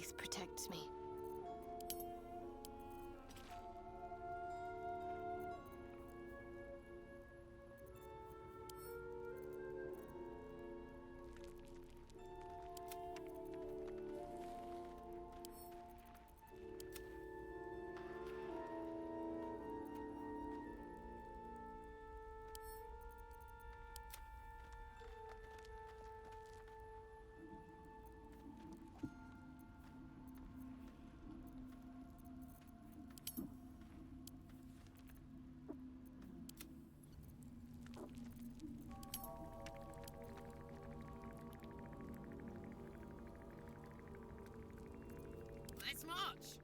faith protects me. Let's march!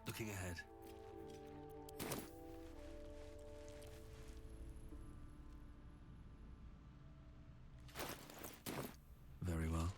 Looking ahead. Very well.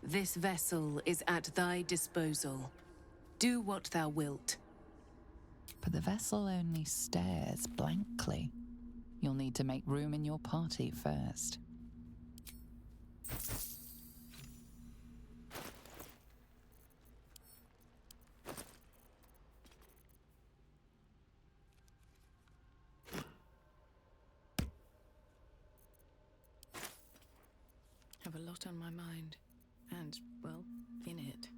This vessel is at thy disposal. Do what thou wilt. But the vessel only stares blankly. You'll need to make room in your party first. Have a lot on my mind. And, well, in it.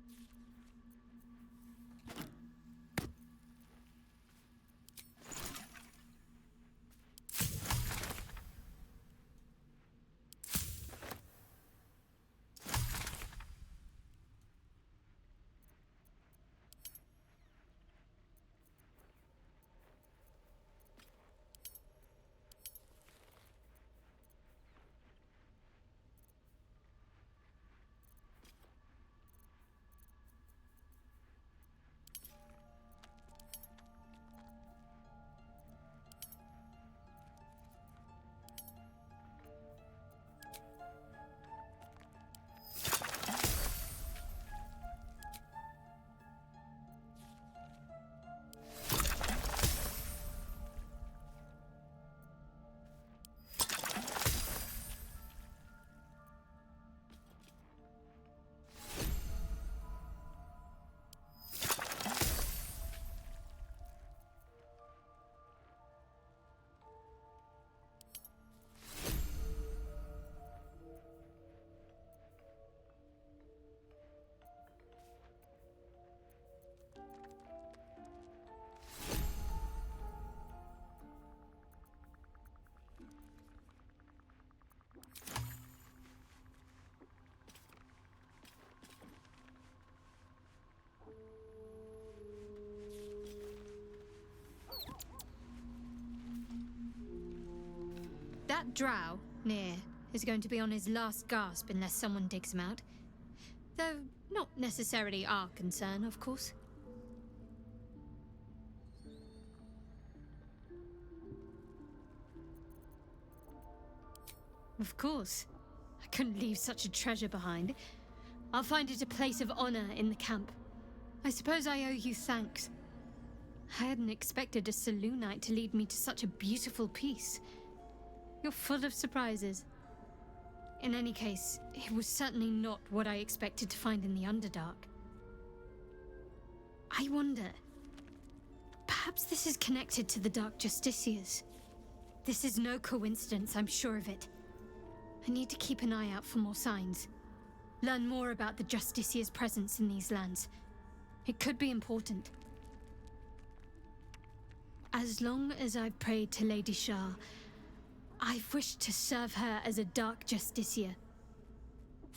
That drow, near, is going to be on his last gasp unless someone digs him out. Though not necessarily our concern, of course. Of course. I couldn't leave such a treasure behind. I'll find it a place of honor in the camp. I suppose I owe you thanks. I hadn't expected a saloonite to lead me to such a beautiful piece. You're full of surprises. In any case, it was certainly not what I expected to find in the Underdark. I wonder... perhaps this is connected to the Dark Justiciars. This is no coincidence, I'm sure of it. I need to keep an eye out for more signs. Learn more about the Justiciars' presence in these lands. It could be important. As long as I've prayed to Lady Shah, I've wished to serve her as a Dark Justiciar.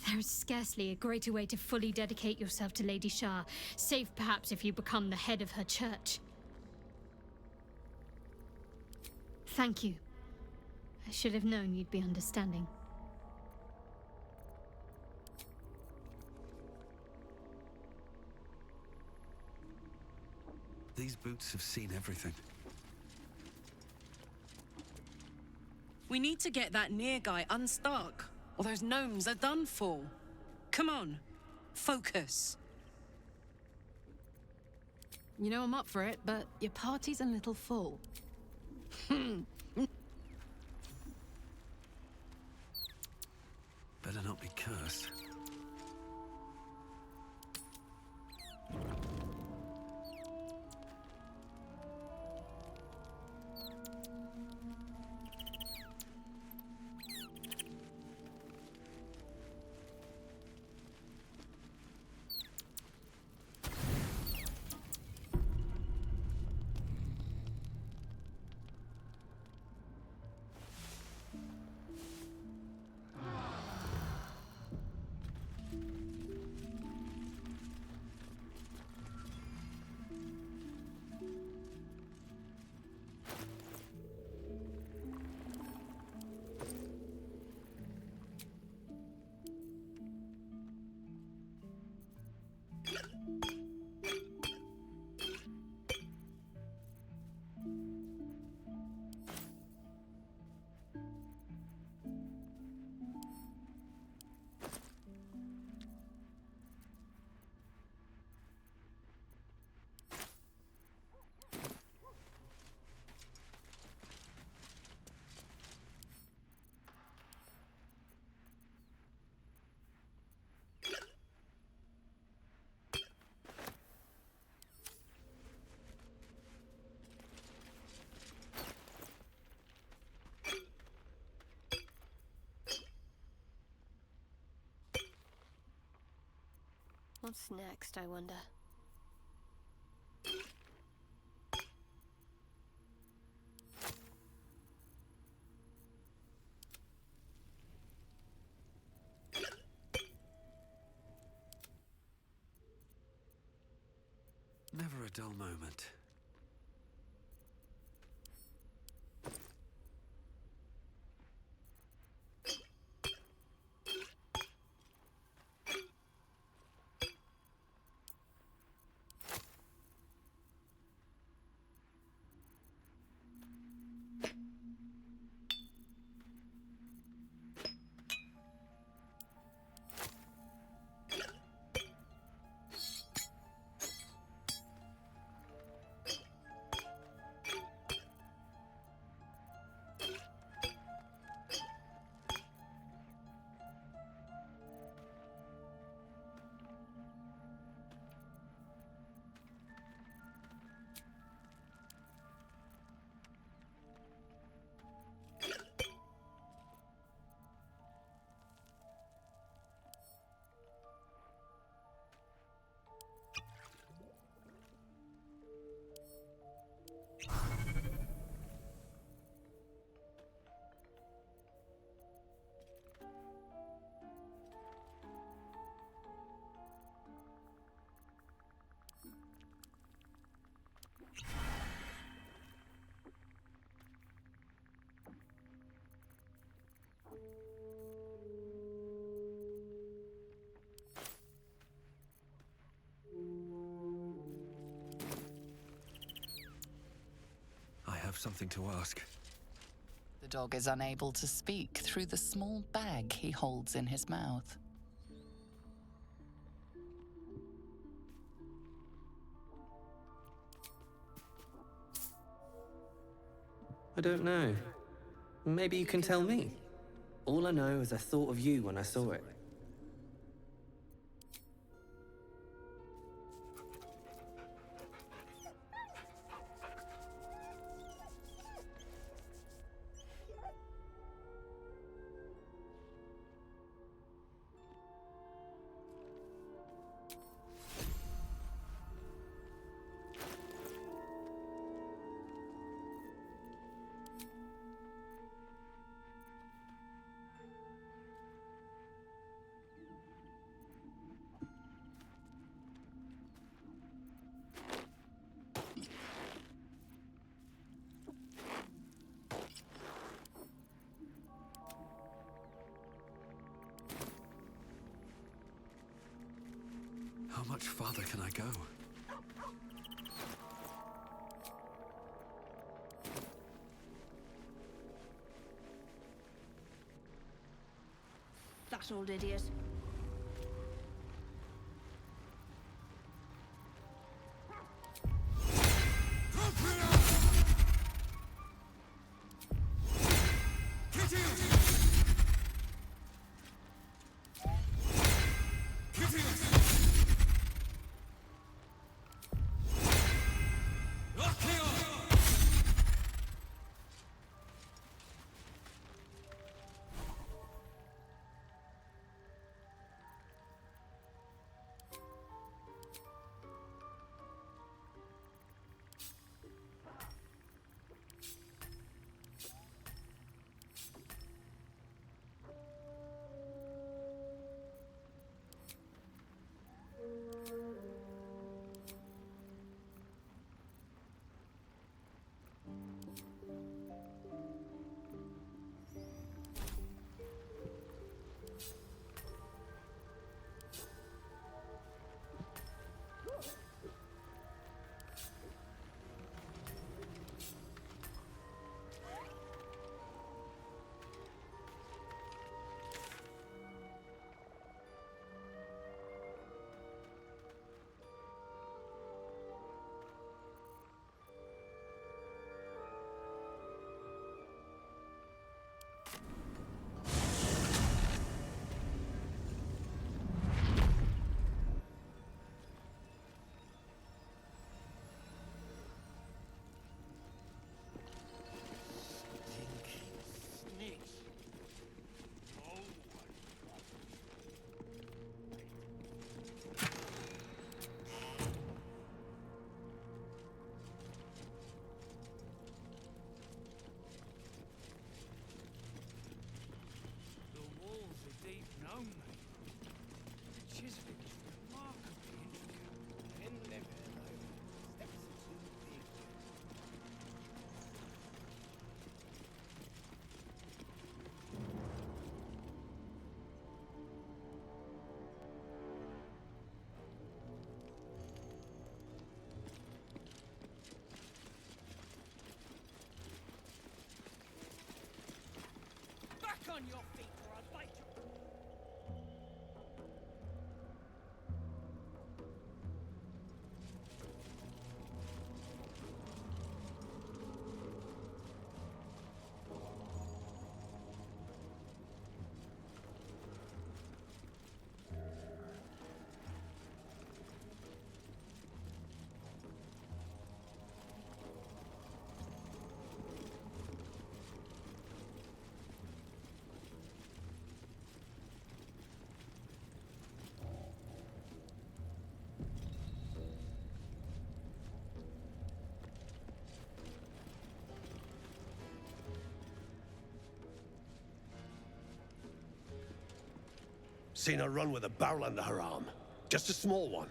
There is scarcely a greater way to fully dedicate yourself to Lady Shah, save perhaps if you become the head of her church. Thank you. I should have known you'd be understanding. These boots have seen everything. We need to get that near guy unstuck, or those gnomes are done for. Come on, focus. You know I'm up for it, but your party's a little full. Better not be cursed. What's next, I wonder? Never a dull moment. I have something to ask. The dog is unable to speak through the small bag he holds in his mouth. I don't know. Maybe you can tell me. All I know is I thought of you when I saw it. How much farther can I go? That old idiot. On your feet, or I'll bite you. Seen her run with a barrel under her arm. Just a small one,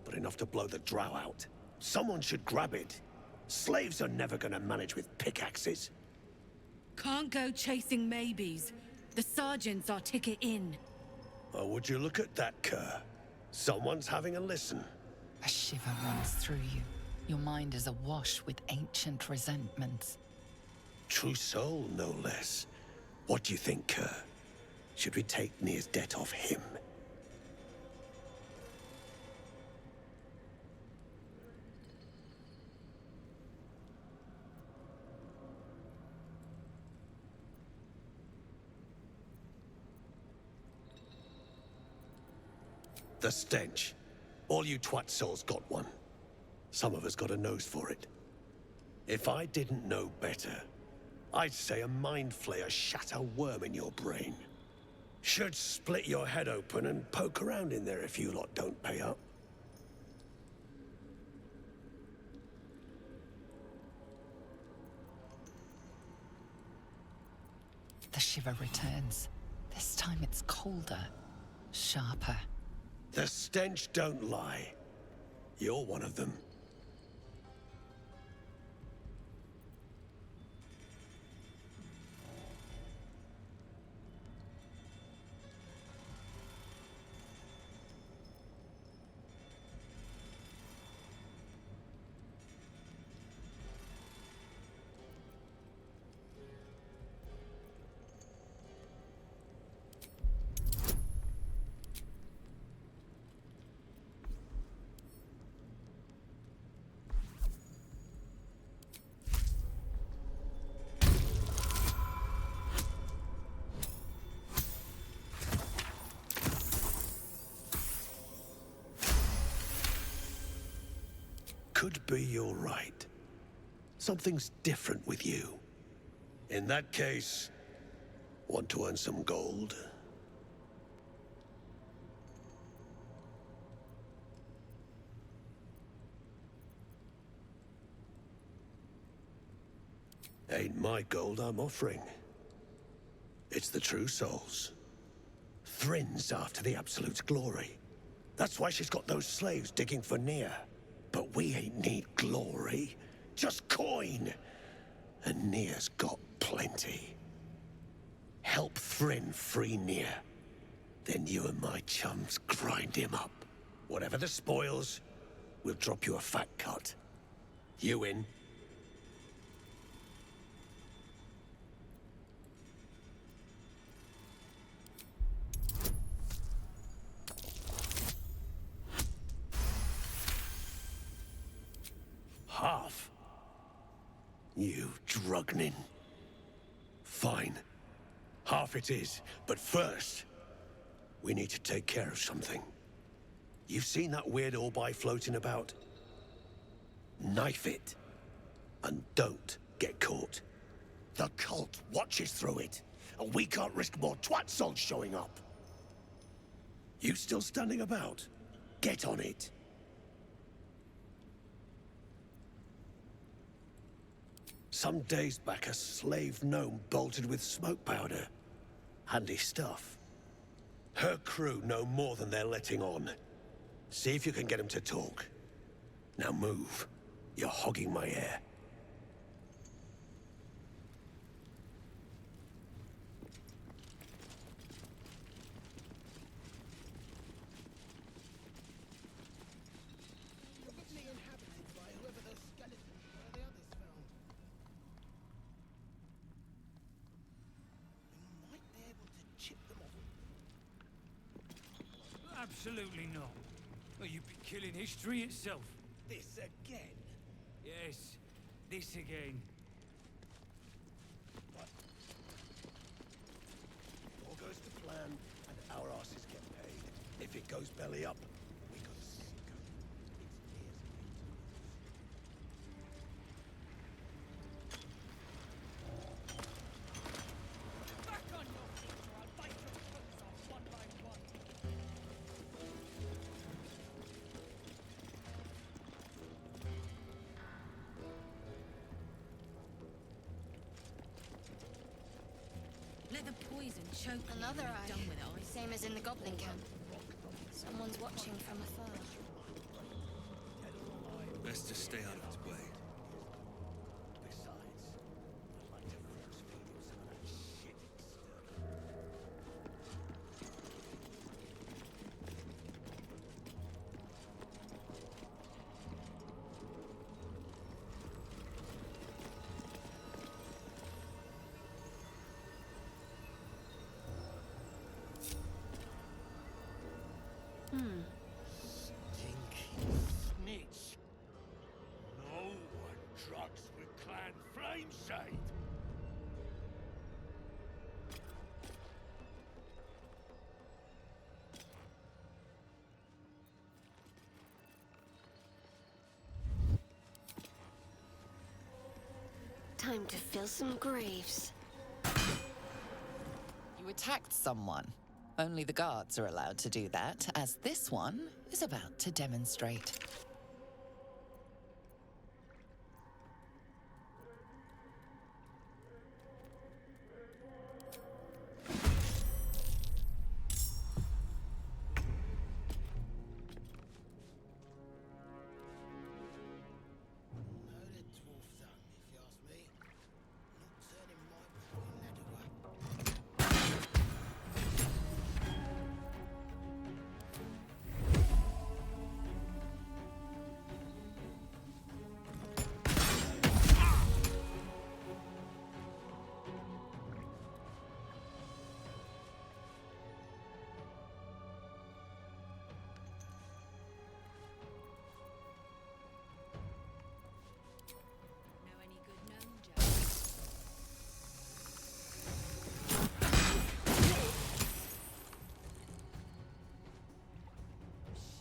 but enough to blow the drow out. Someone should grab it. Slaves are never gonna manage with pickaxes. Can't go chasing maybes. The sergeant's our ticket in. Oh, would you look at that, Kerr? Someone's having a listen. A shiver runs through you. Your mind is awash with ancient resentments. True soul, no less. What do you think, Kerr? Should we take Nir's debt off him? The stench. All you twat souls got one. Some of us got a nose for it. If I didn't know better, I'd say a mind flayer shat a worm in your brain. Should split your head open and poke around in there if you lot don't pay up. The shiver returns. This time it's colder, sharper. The stench don't lie. You're one of them. Could be you're right. Something's different with you. In that case, want to earn some gold? Ain't my gold I'm offering. It's the true souls. Thrin's after the Absolute's glory. That's why she's got those slaves digging for Nia. But we ain't need glory, just coin. And Nia's got plenty. Help Thryn free Nia. Then you and my chums grind him up. Whatever the spoils, we'll drop you a fat cut. You in? Half? You drugnin. Fine. Half it is, but first, we need to take care of something. You've seen that weird orbi floating about? Knife it. And don't get caught. The cult watches through it, and we can't risk more twat souls showing up. You still standing about? Get on it. Some days back, a slave gnome bolted with smoke powder. Handy stuff. Her crew know more than they're letting on. See if you can get them to talk. Now move. You're hogging my air. Absolutely not. Well, you'd be killing history itself. This again? Yes, this again. All goes to plan, and our asses get paid. If it goes belly up, we got a sink. Back on your feet, or I'll bite your toes off one by one. Let the poison choke you Another when eye. you're done with it, I Same as in the goblin camp. Someone's watching from afar. Best to stay out of its way. Besides, I'd like to force feed him some of that shit stuff. Stinky snitch. Time to fill some graves. You attacked someone. Only the guards are allowed to do that, as this one is about to demonstrate. Know any good gnome jokes?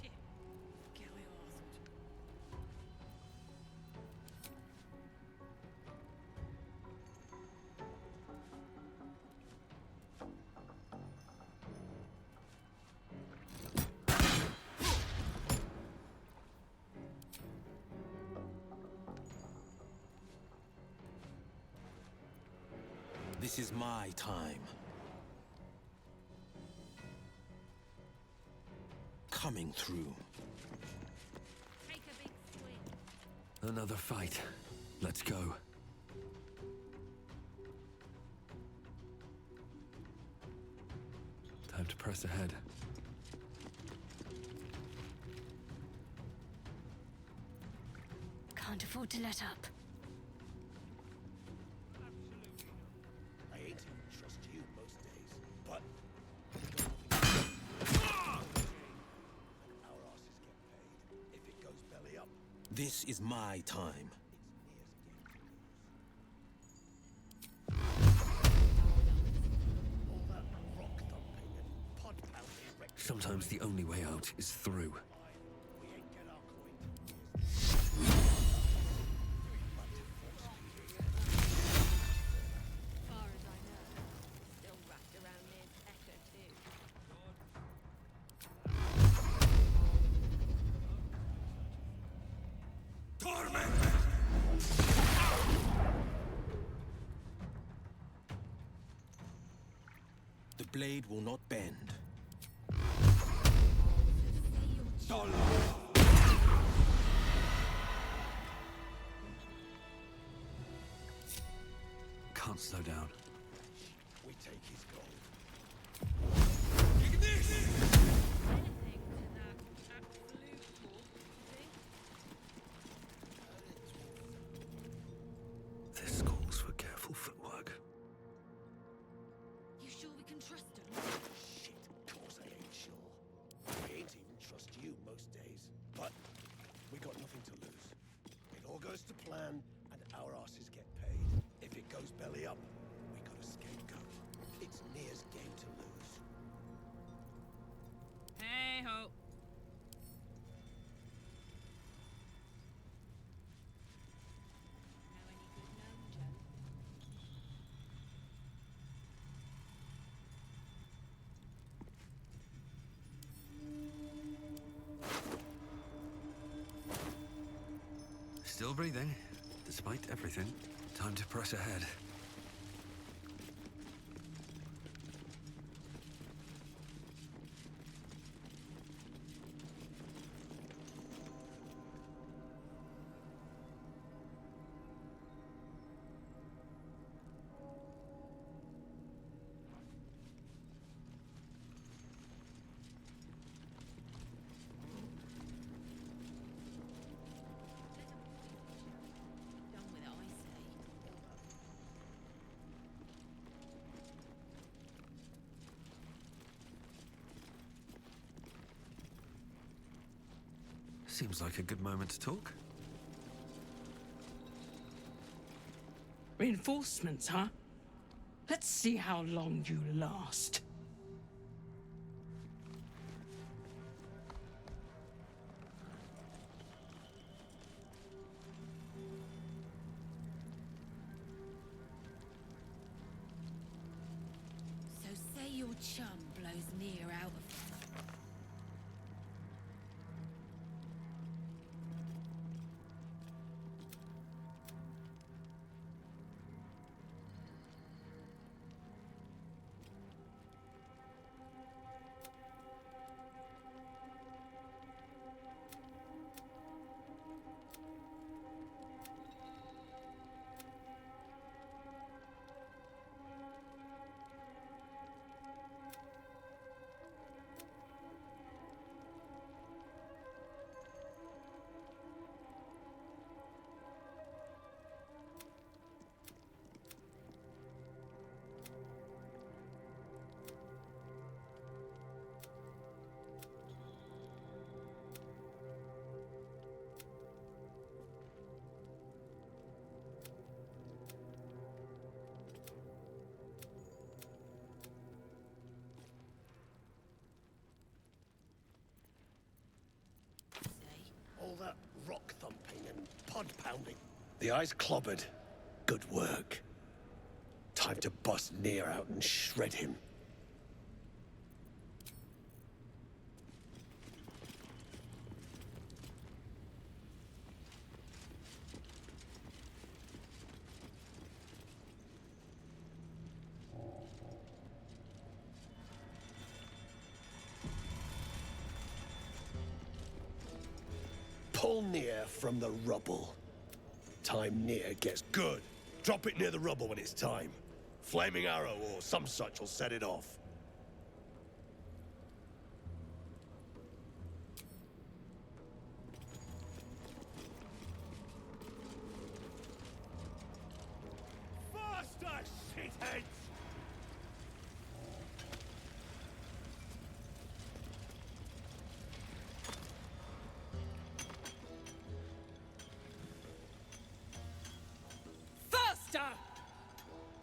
Shit. Get away, Arthur. This is my time. Coming through. Take a big swing. Another fight. Let's go. Time to press ahead. Can't afford to let up. I ain't even trust you most days, but our asses get paid if it goes belly up. This is my time. All that rock thumping and pod pounding wrecks. Sometimes the only way out is through. We ain't get our coin for years. Far as I know, still wrapped around near Echo too. The blade will not bend. Can't slow down. We take his gold. Anything to that absolute cork, This calls for careful footwork. you sure we can trust him? Shit, course I ain't sure. We ain't even trust you most days, but we got nothing to lose. It all goes to plan, and our asses get paid. If it goes belly up, we got a scapegoat. It's Near's game to lose. Hey ho. Know any good gnome jokes? Still breathing, despite everything. Time to press ahead. Done with it, I say. Seems like a good moment to talk. Reinforcements, huh? Let's see how long you last. your chum blows near out of... All that rock thumping and pod pounding. The eye's clobbered. Good work. Time to bust Nier out and shred him. Pull Nier from the rubble. Time Nier gets good. Drop it near the rubble when it's time. Flaming arrow or some such will set it off. Faster, shitheads!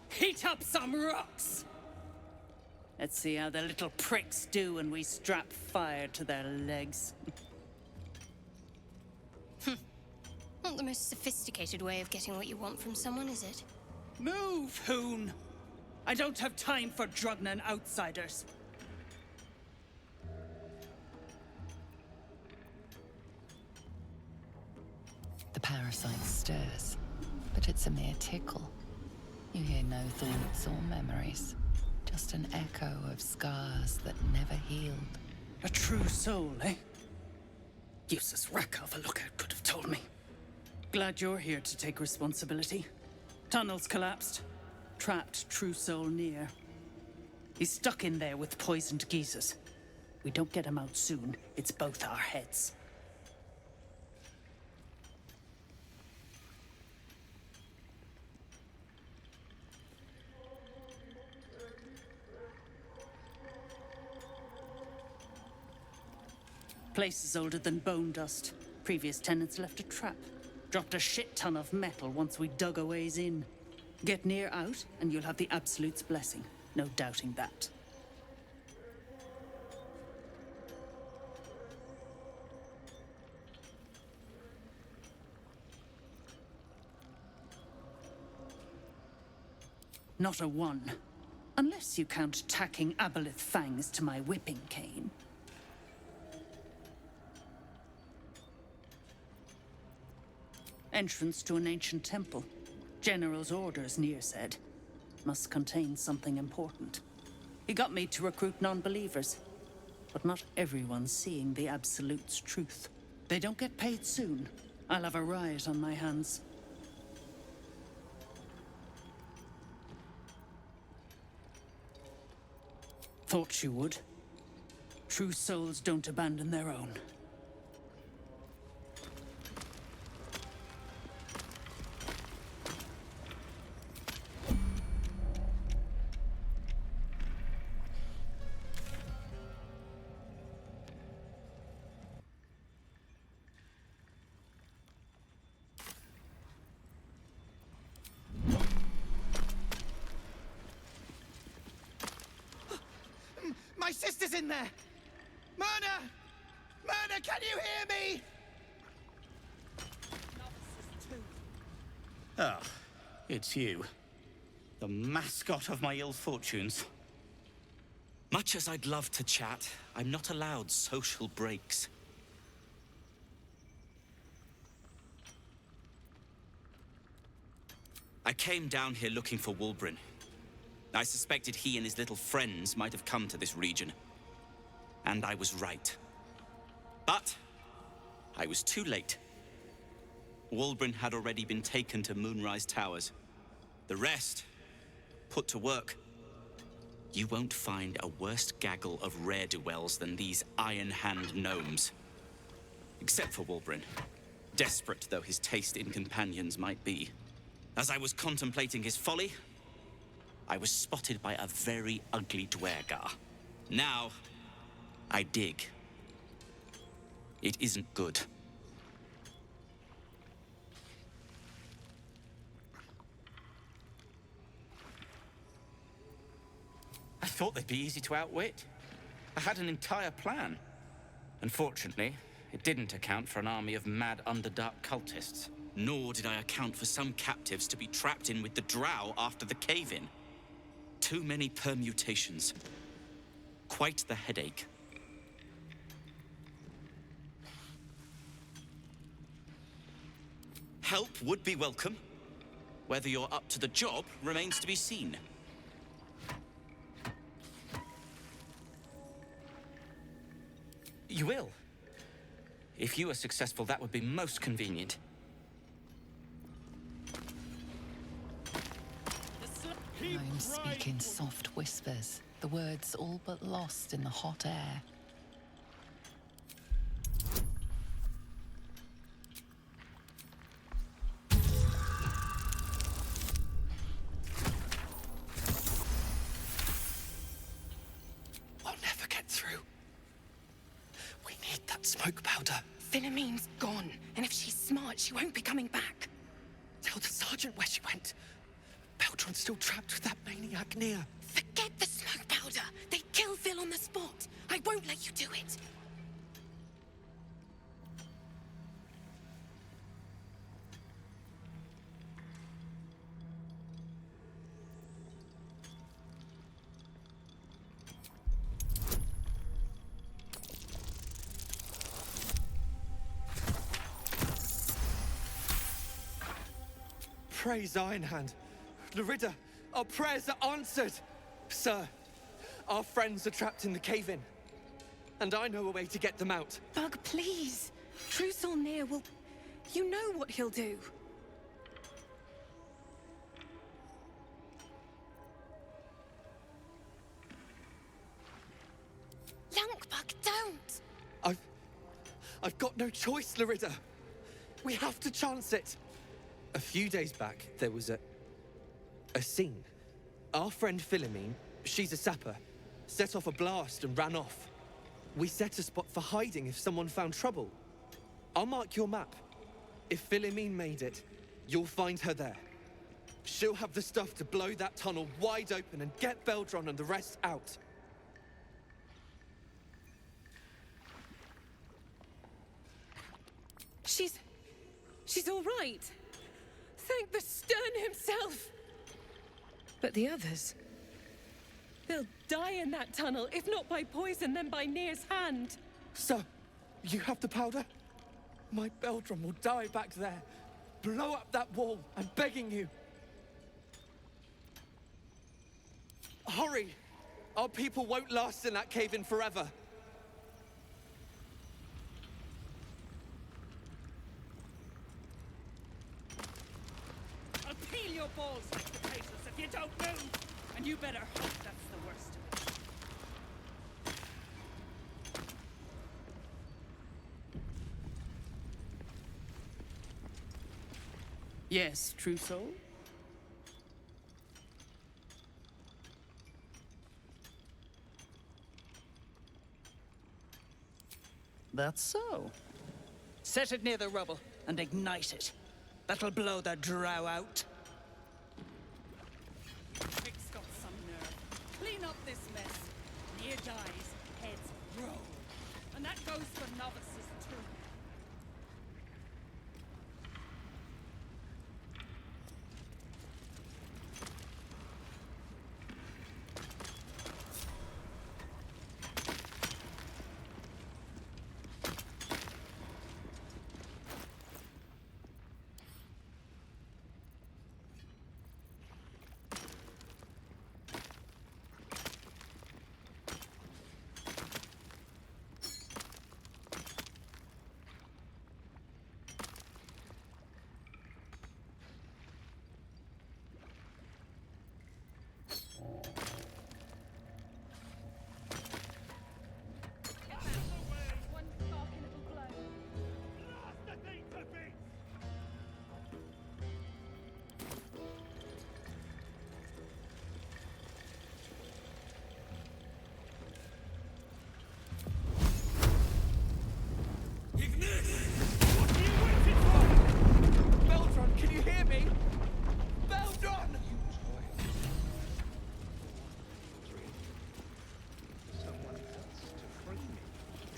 Heat up some rocks! Let's see how the little pricks do when we strap fire to their legs. Not the most sophisticated way of getting what you want from someone, is it? Move, Hoon! I don't have time for Drugnan outsiders. The parasite stirs, but it's a mere tickle. You hear no thoughts or memories, just an echo of scars that never healed. A true soul, eh? Useless wreck of a lookout could have told me. Glad you're here to take responsibility. Tunnels collapsed. Trapped true soul near. He's stuck in there with poisoned geezers. We don't get him out soon, it's both our heads. Place is older than bone dust. Previous tenants left a trap. Dropped a shit ton of metal once we dug a ways in. Get near out, and you'll have the Absolute's blessing. No doubting that. Not a one. Unless you count tacking aboleth fangs to my whipping cane. Entrance to an ancient temple. General's orders, Nier said. Must contain something important. He got me to recruit non-believers. But not everyone's seeing the Absolute's truth. They don't get paid soon. I'll have a riot on my hands. Thought you would. True souls don't abandon their own. My sister's in there! Myrna! Myrna, can you hear me? Ah, it's you. The mascot of my ill fortunes. Much as I'd love to chat, I'm not allowed social breaks. I came down here looking for Wulbren. I suspected he and his little friends might have come to this region. And I was right. But I was too late. Wulbren had already been taken to Moonrise Towers. The rest, put to work. You won't find a worse gaggle of ne'er-do-wells than these Iron Hand gnomes. Except for Wulbren, desperate though his taste in companions might be. As I was contemplating his folly, I was spotted by a very ugly dwergar. Now, I dig. It isn't good. I thought they'd be easy to outwit. I had an entire plan. Unfortunately, it didn't account for an army of mad Underdark cultists. Nor did I account for some captives to be trapped in with the drow after the cave-in. Too many permutations. Quite the headache. Help would be welcome. Whether you're up to the job remains to be seen. You will. If you are successful, that would be most convenient. Gnomes speak in soft whispers, the words all but lost in the hot air. We'll never get through. We need that smoke powder. Philomene's gone, and if she's smart, she won't be coming back. Tell the sergeant where she went. Baltur's still trapped with that maniac near. Forget the smoke powder. They kill Phil on the spot. I won't let you do it. Praise Ironhand. Larida, our prayers are answered. Sir, our friends are trapped in the cave-in. And I know a way to get them out. Bug, please. True Solnir will... You know what he'll do. Lankbug, don't! I've got no choice, Larida. We have to chance it. A few days back, there was a scene. Our friend Philomene, she's a sapper, set off a blast and ran off. We set a spot for hiding if someone found trouble. I'll mark your map. If Philomene made it, you'll find her there. She'll have the stuff to blow that tunnel wide open and get Beldron and the rest out. She's all right. Thank the Stern himself. But the others... They'll die in that tunnel, if not by poison, then by Nir's hand. Sir, you have the powder? My Beldron will die back there. Blow up that wall, I'm begging you. Hurry! Our people won't last in that cave-in forever. I'll peel your balls like potatoes if you don't move! And you better hope that's the worst of it. Yes, true soul? That's so. Set it near the rubble and ignite it. That'll blow the drow out. Rick's got some nerve. Clean up this mess. Near dies, heads roll. And that goes for novices too.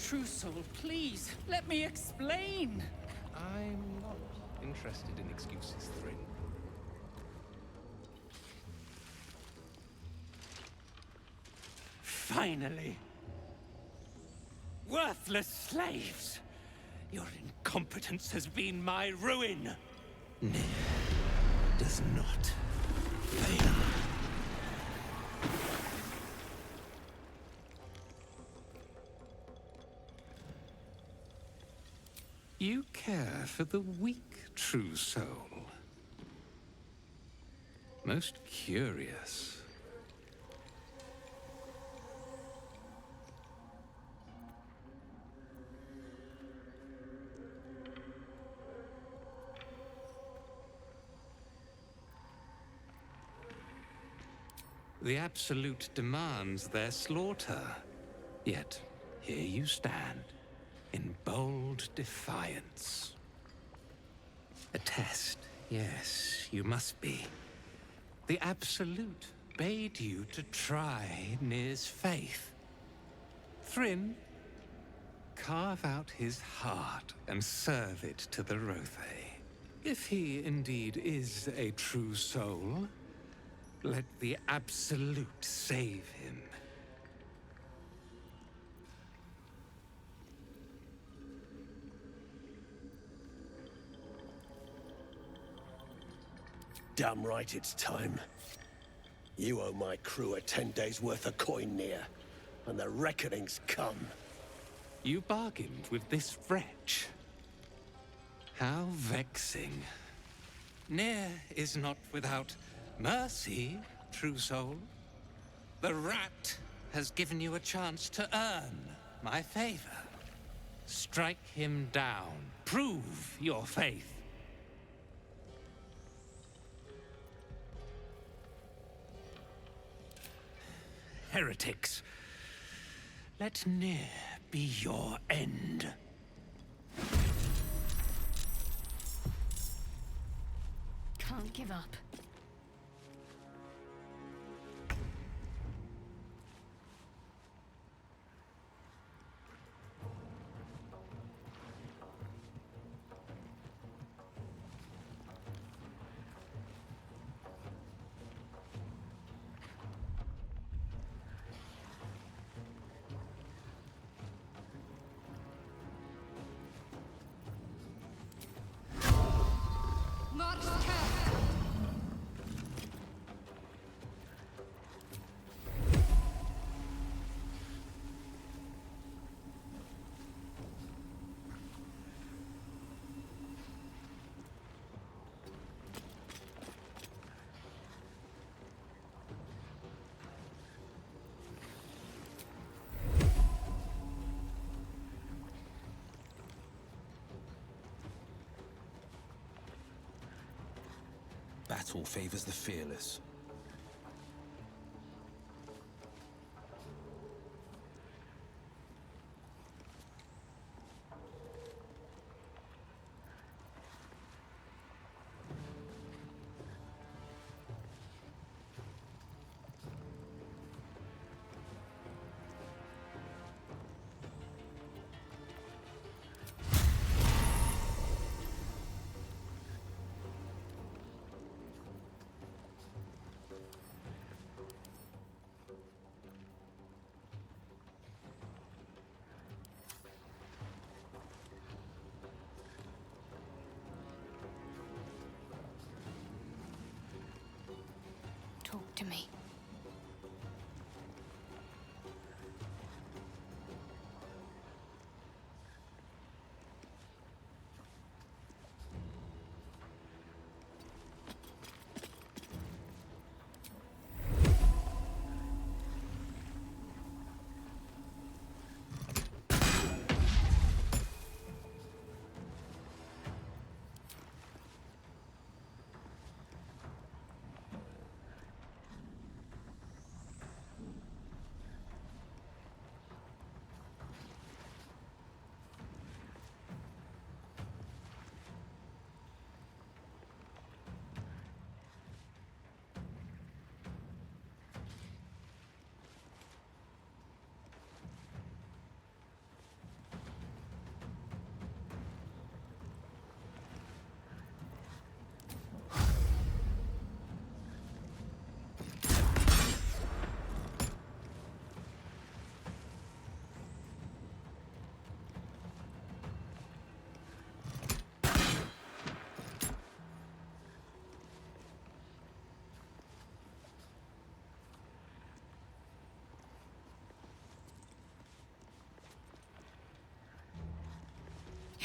true soul, please, let me explain. I'm not interested in excuses, Thrin. Finally! Worthless slaves! Your incompetence has been my ruin! Nier does not fail. You care for the weak, true soul. Most curious. The Absolute demands their slaughter. Yet, here you stand, in bold defiance. A test, yes, you must be. The Absolute bade you to try Nir's faith. Thrin, carve out his heart and serve it to the Rothe. If he indeed is a true soul, let the Absolute save him. Damn right it's time. You owe my crew a 10 days' worth of coin, Nier, and the reckoning's come. You bargained with this wretch. How vexing. Nier is not without mercy, true soul. The rat has given you a chance to earn my favor. Strike him down. Prove your faith. Heretics, let Nier be your end. Can't give up. Battle favors the fearless.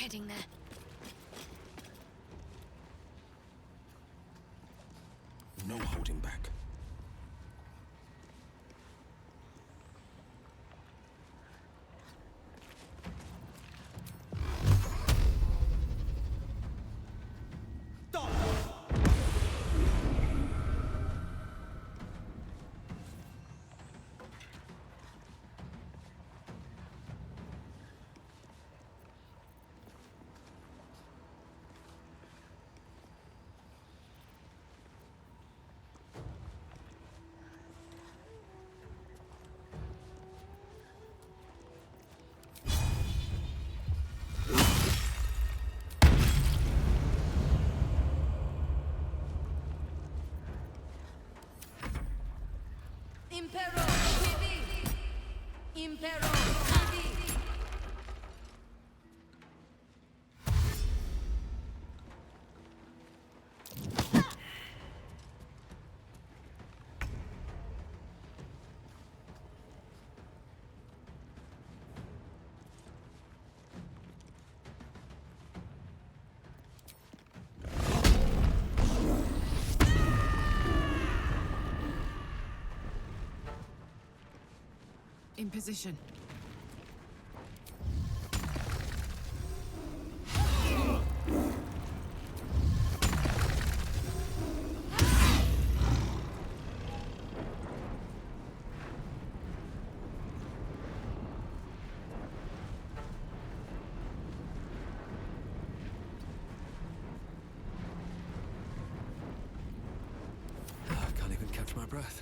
heading there. No holding back. Impero TV! Impero TV! In position. I can't even catch my breath.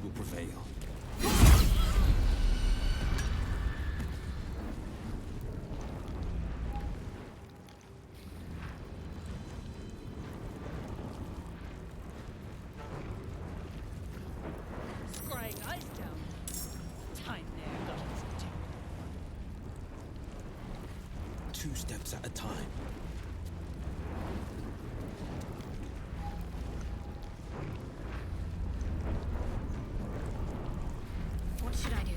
Will prevail. Scrying eyes down. Time there, got it. 2 steps at a time. What should I do?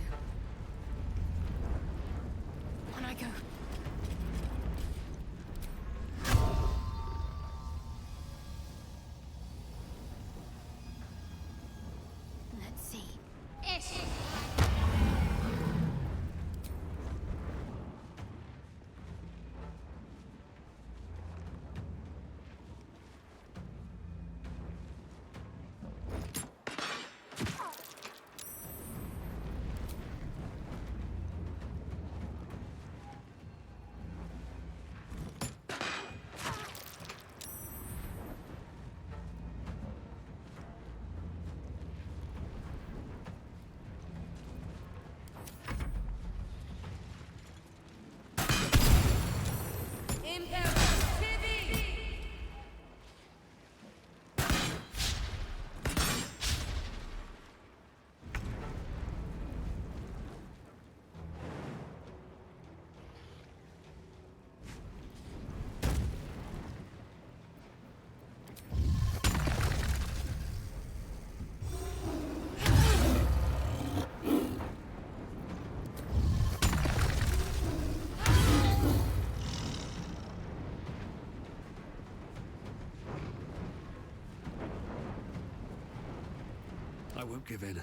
I won't give in.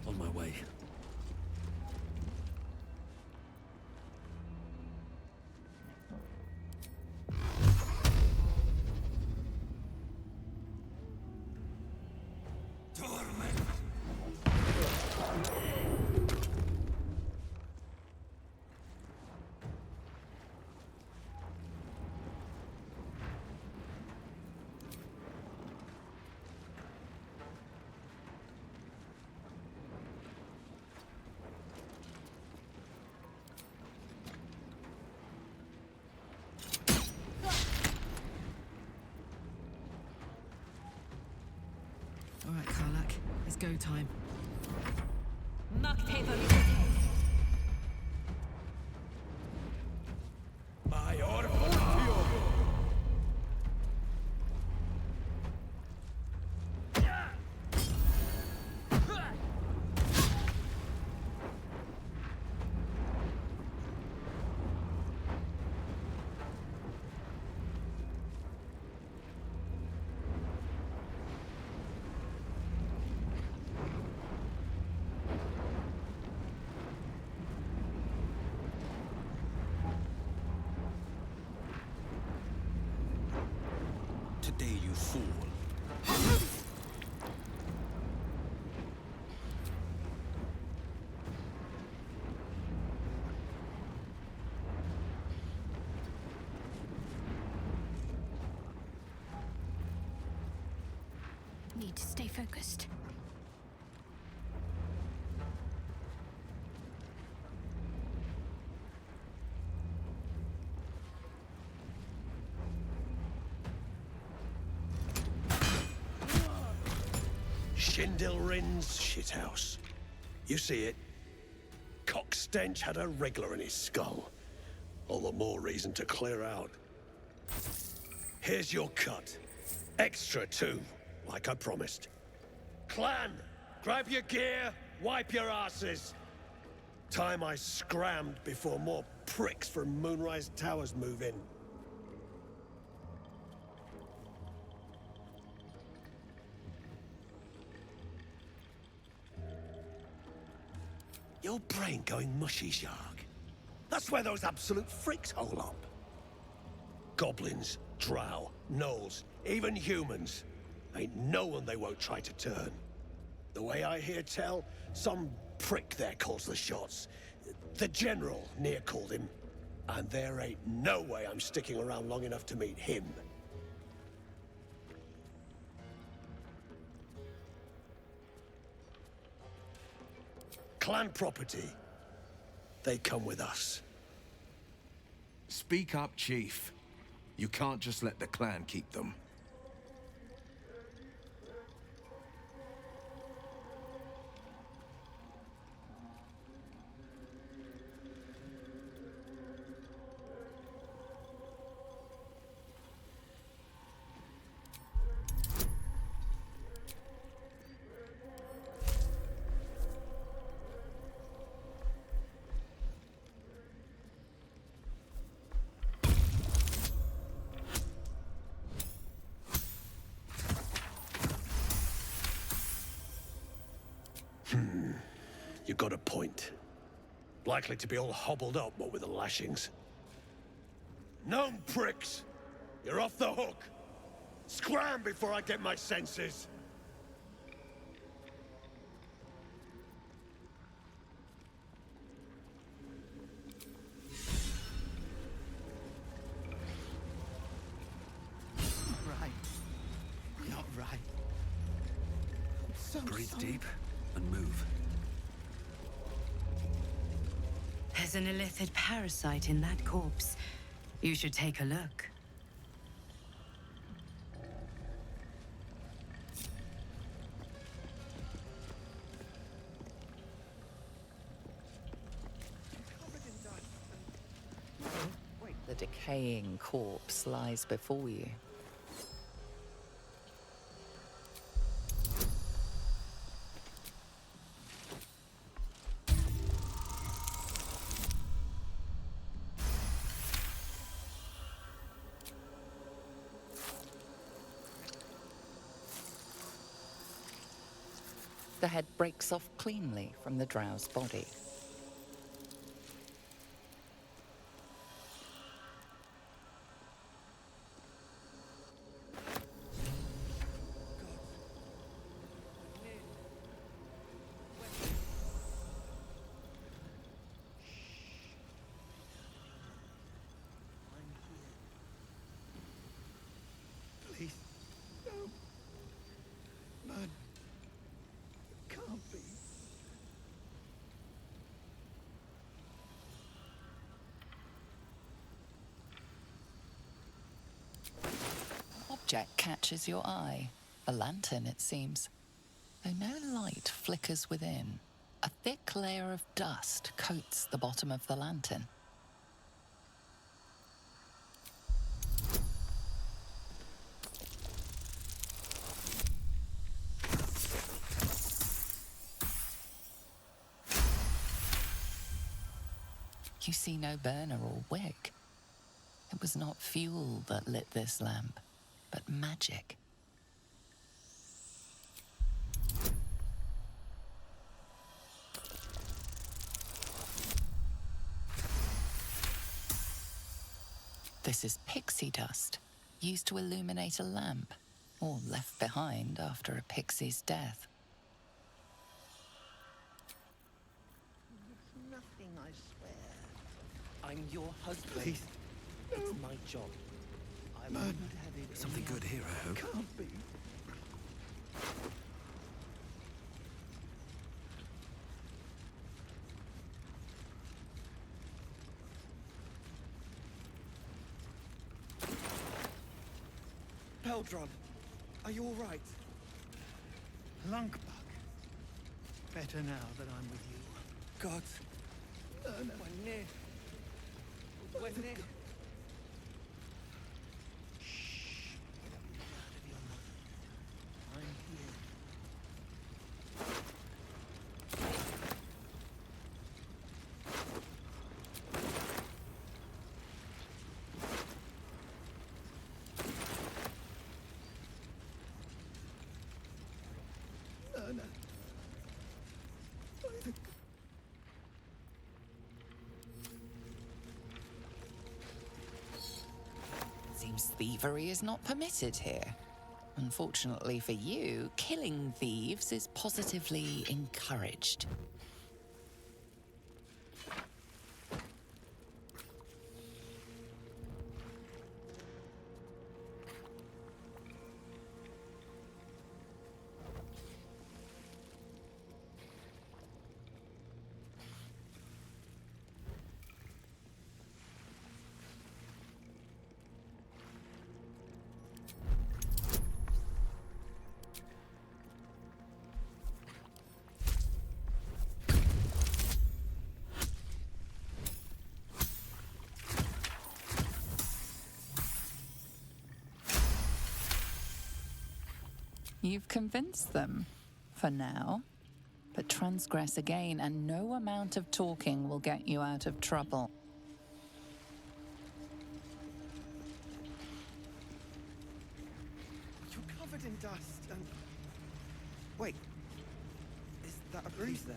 On my way. All right, Karlak. It's go time. My order for the Today, you fool. Need to stay focused. Shindilrin's shithouse. You see it? Cock stench had a wriggler in his skull. All the more reason to clear out. Here's your cut. Extra too, like I promised. Clan, grab your gear, wipe your asses. Time I scrammed before more pricks from Moonrise Towers move in. Your brain going mushy, Shark. That's where those absolute freaks hole up. Goblins, drow, gnolls, even humans. Ain't no one they won't try to turn. The way I hear tell, some prick there calls the shots. The General near called him. And there ain't no way I'm sticking around long enough to meet him. Clan property. They come with us. Speak up, Chief. You can't just let the clan keep them. You got a point. Likely to be all hobbled up, what with the lashings. Gnome pricks! You're off the hook! Scram before I get my senses! Right. Not right. I'm so Breathe sorry. deep and move. There's an illithid parasite in that corpse. You should take a look. The decaying corpse lies before you. The head breaks off cleanly from the drow's body. Please. No. Man. Can't be. Object catches your eye. A lantern, it seems. Though no light flickers within, a thick layer of dust coats the bottom of the lantern. You see no burner or wick. It was not fuel that lit this lamp, but magic. This is pixie dust, used to illuminate a lamp, or left behind after a pixie's death. It's nothing, I swear. I'm your husband. Please. It's my job. I wouldn't have it. Something good here, I hope. Can't be. Baldur, are you all right? Lunkbug. Better now that I'm with you. God. No. When near. Shh. Get out of your mother. I'm here. No. Seems thievery is not permitted here. Unfortunately for you, killing thieves is positively encouraged. You've convinced them, for now. But transgress again, and no amount of talking will get you out of trouble. You're covered in dust and... Wait. Is that a bruise there?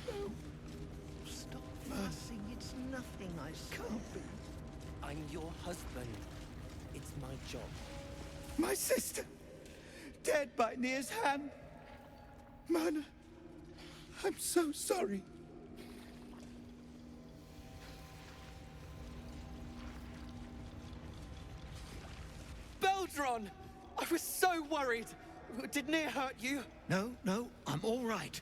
No. Stop fussing. It's nothing, I swear. Can't be. I'm your husband. It's my job. My sister! Dead by Nir's hand. Myrna, I'm so sorry. Baldur! I was so worried. Did Nir hurt you? No, I'm all right.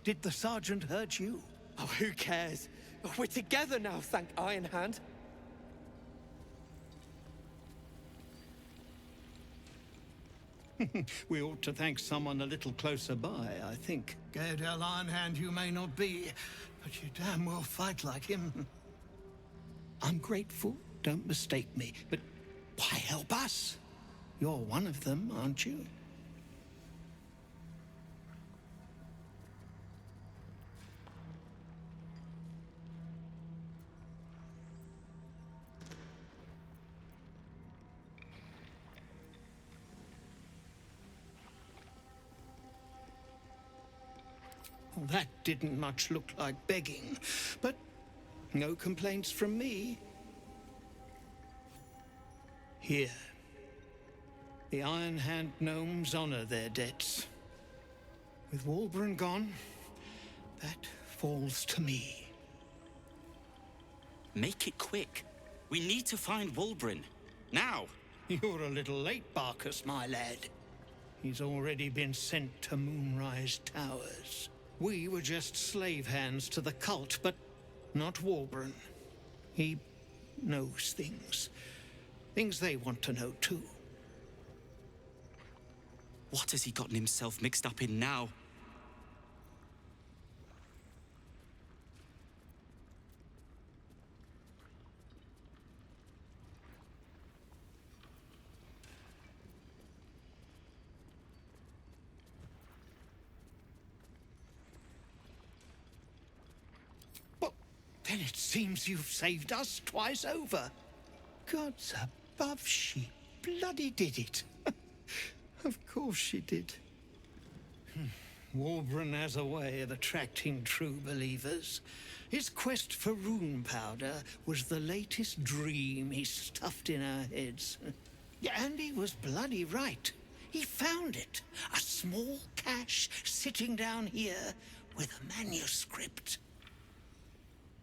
Did the sergeant hurt you? Oh, who cares? We're together now, thank Iron Hand. We ought to thank someone a little closer by, I think. Gaedel Ironhand you may not be, but you damn well fight like him. I'm grateful, don't mistake me, but why help us? You're one of them, aren't you? Well, that didn't much look like begging, but no complaints from me. Here. The Iron Hand Gnomes honor their debts. With Walbran gone, that falls to me. Make it quick. We need to find Walbran. Now! You're a little late, Barkus, my lad. He's already been sent to Moonrise Towers. We were just slave hands to the cult, but not Walbran. He knows things. Things they want to know, too. What has he gotten himself mixed up in now? Then it seems you've saved us twice over. Gods above, she bloody did it. Of course she did. Walbran has a way of attracting true believers. His quest for rune powder was the latest dream he stuffed in our heads. Yeah, and he was bloody right. He found it. A small cache sitting down here with a manuscript.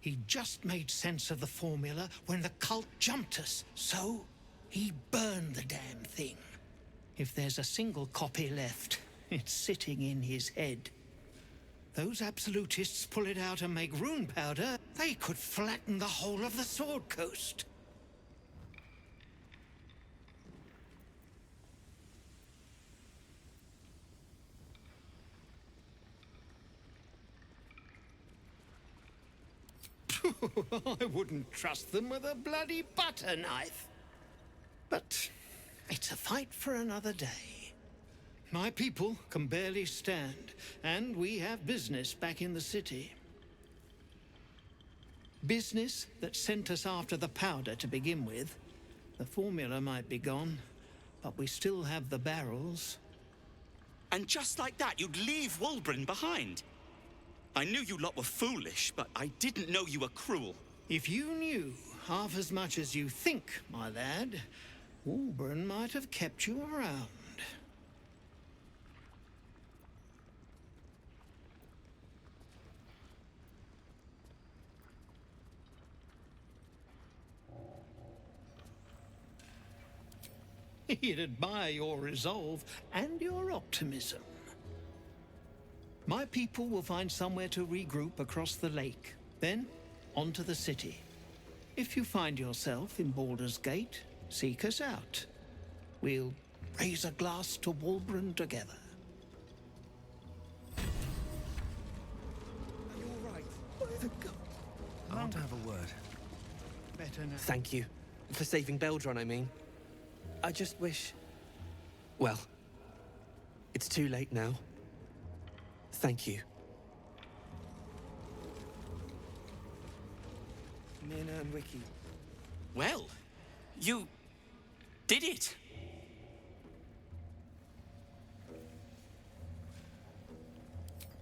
He just made sense of the formula when the cult jumped us, so he burned the damn thing. If there's a single copy left, it's sitting in his head. Those absolutists pull it out and make rune powder, they could flatten the whole of the Sword Coast. I wouldn't trust them with a bloody butter knife. But it's a fight for another day. My people can barely stand, and we have business back in the city. Business that sent us after the powder to begin with. The formula might be gone, but we still have the barrels. And just like that, you'd leave Walbran behind. I knew you lot were foolish, but I didn't know you were cruel. If you knew half as much as you think, my lad, Walbran might have kept you around. He'd admire your resolve and your optimism. My people will find somewhere to regroup across the lake, then on to the city. If you find yourself in Baldur's Gate, seek us out. We'll raise a glass to Walbran together. Are you all right? By the God. I want to have a word. Better now. Thank you. For saving Beldron, I mean. I just wish... Well, it's too late now. Thank you. Nina and Wiki. Well, you did it.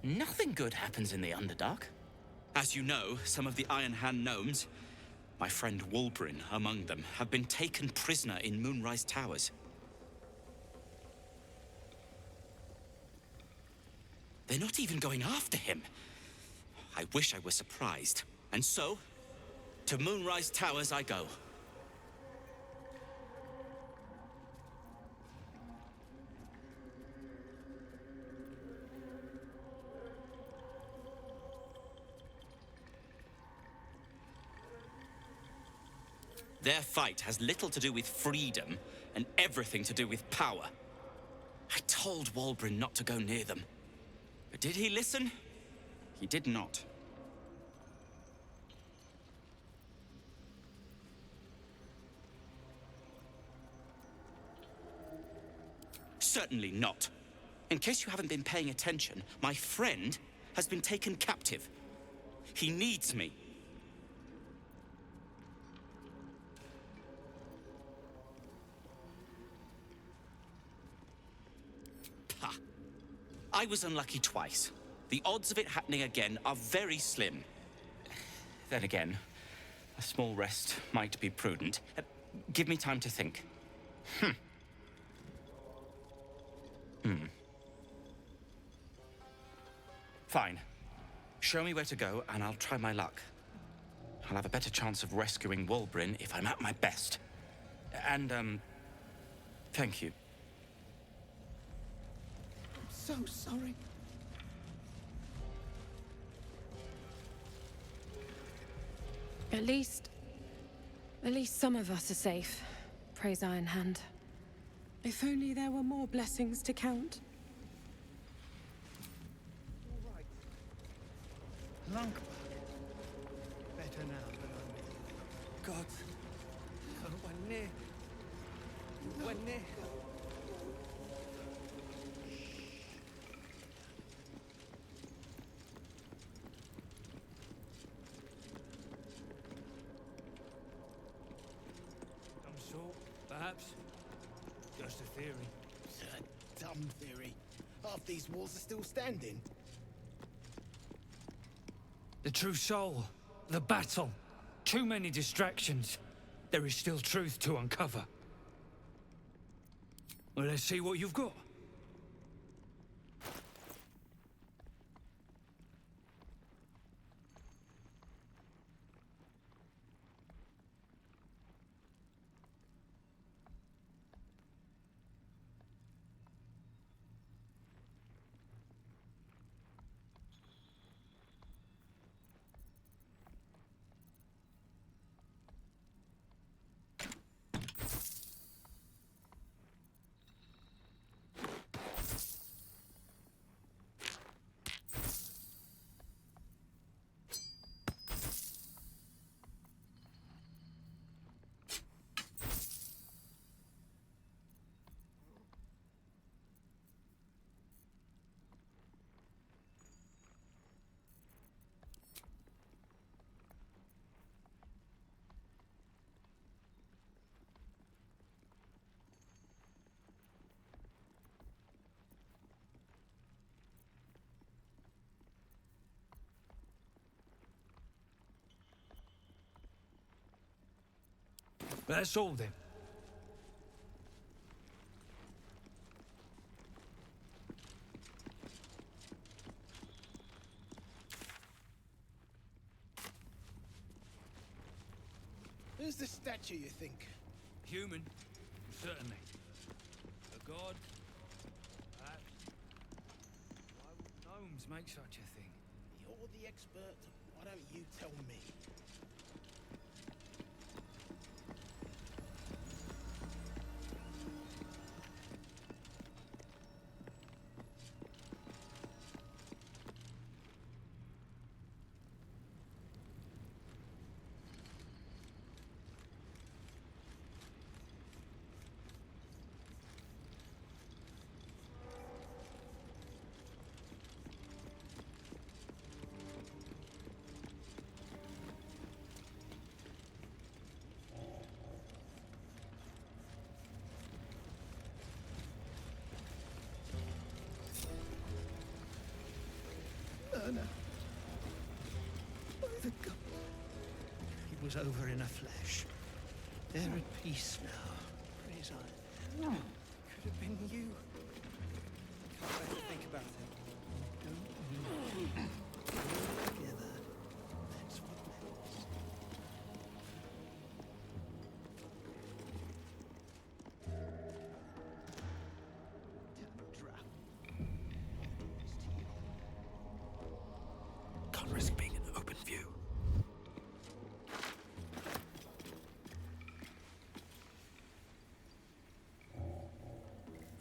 Nothing good happens in the Underdark. As you know, some of the Iron Hand Gnomes, my friend Walbran among them, have been taken prisoner in Moonrise Towers. They're not even going after him. I wish I were surprised. And so, to Moonrise Towers I go. Their fight has little to do with freedom and everything to do with power. I told Walbran not to go near them. But did he listen? He did not. Certainly not. In case you haven't been paying attention, my friend has been taken captive. He needs me. I was unlucky twice. The odds of it happening again are very slim. Then again, a small rest might be prudent. Give me time to think. Fine. Show me where to go, and I'll try my luck. I'll have a better chance of rescuing Wulbrin if I'm at my best. And, thank you. I'm so sorry. At least some of us are safe. Praise Iron Hand. If only there were more blessings to count. Lunk. Better now that I'm with you. God. We're near. We're near. Some sort, perhaps. Just a theory. It's a dumb theory. Half these walls are still standing. The true soul. The battle. Too many distractions. There is still truth to uncover. Well, let's see what you've got. That's all then. Who's the statue, you think? Human, certainly. A god, perhaps. Why would gnomes make such a thing? You're the expert. Why don't you tell me? No. By the God. He was over in a flash. They're at peace now. Praise I. Could have been you. Can't bear to think about it. Don't move. Together. That's what matters. Can't risk being in open view.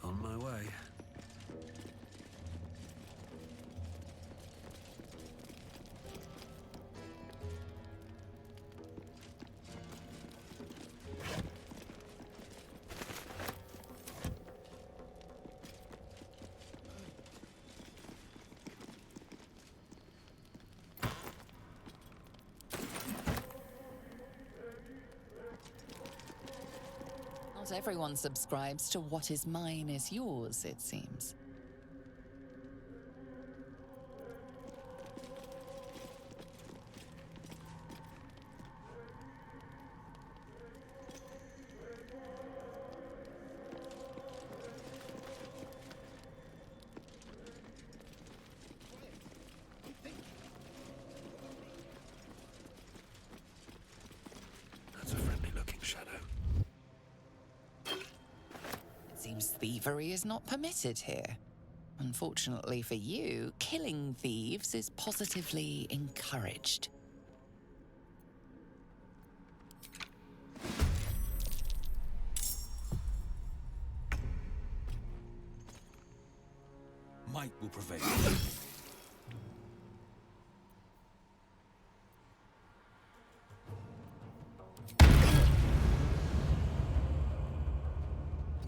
On my way. Not everyone subscribes to what is mine is yours, it seems. seems thievery is not permitted here. Unfortunately for you, killing thieves is positively encouraged. Might will prevail.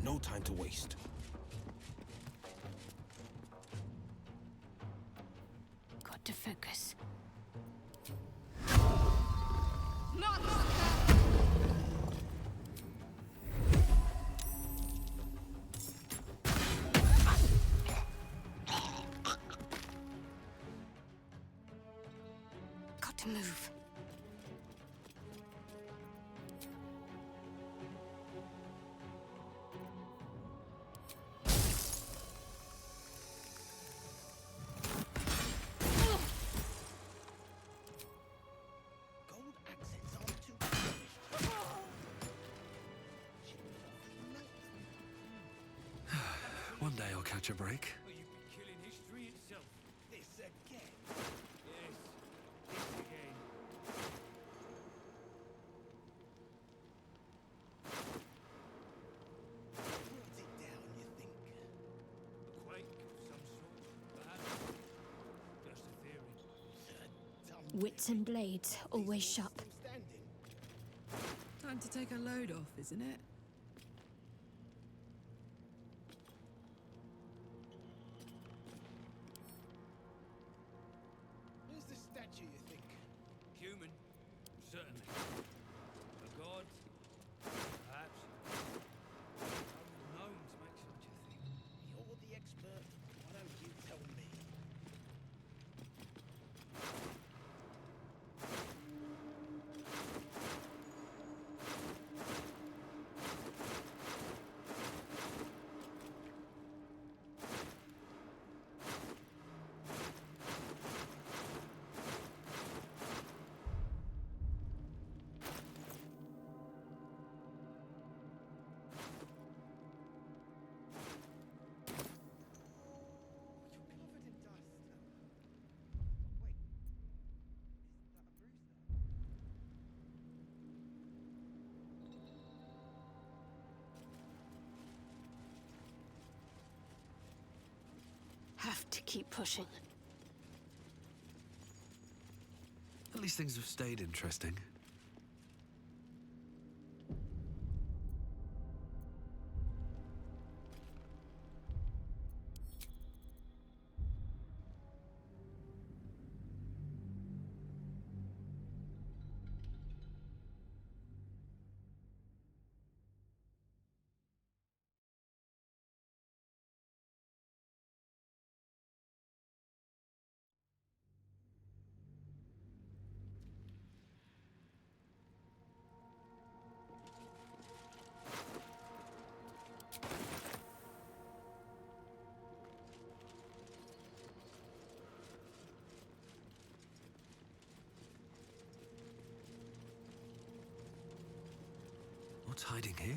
No time to waste. Got to focus. Got to move. One day I'll catch a break. You've been killing history itself. This again. Yes, this again. What's it down, you think? A quake of some sort, perhaps. Just a theory. Wits and blades, always sharp. Time to take a load off, isn't it? Where's the statue, you think? Human, certainly. A god, perhaps. How would gnomes make such a thing? You're the expert. Why don't you tell me? Have to keep pushing. At least things have stayed interesting. What's hiding here?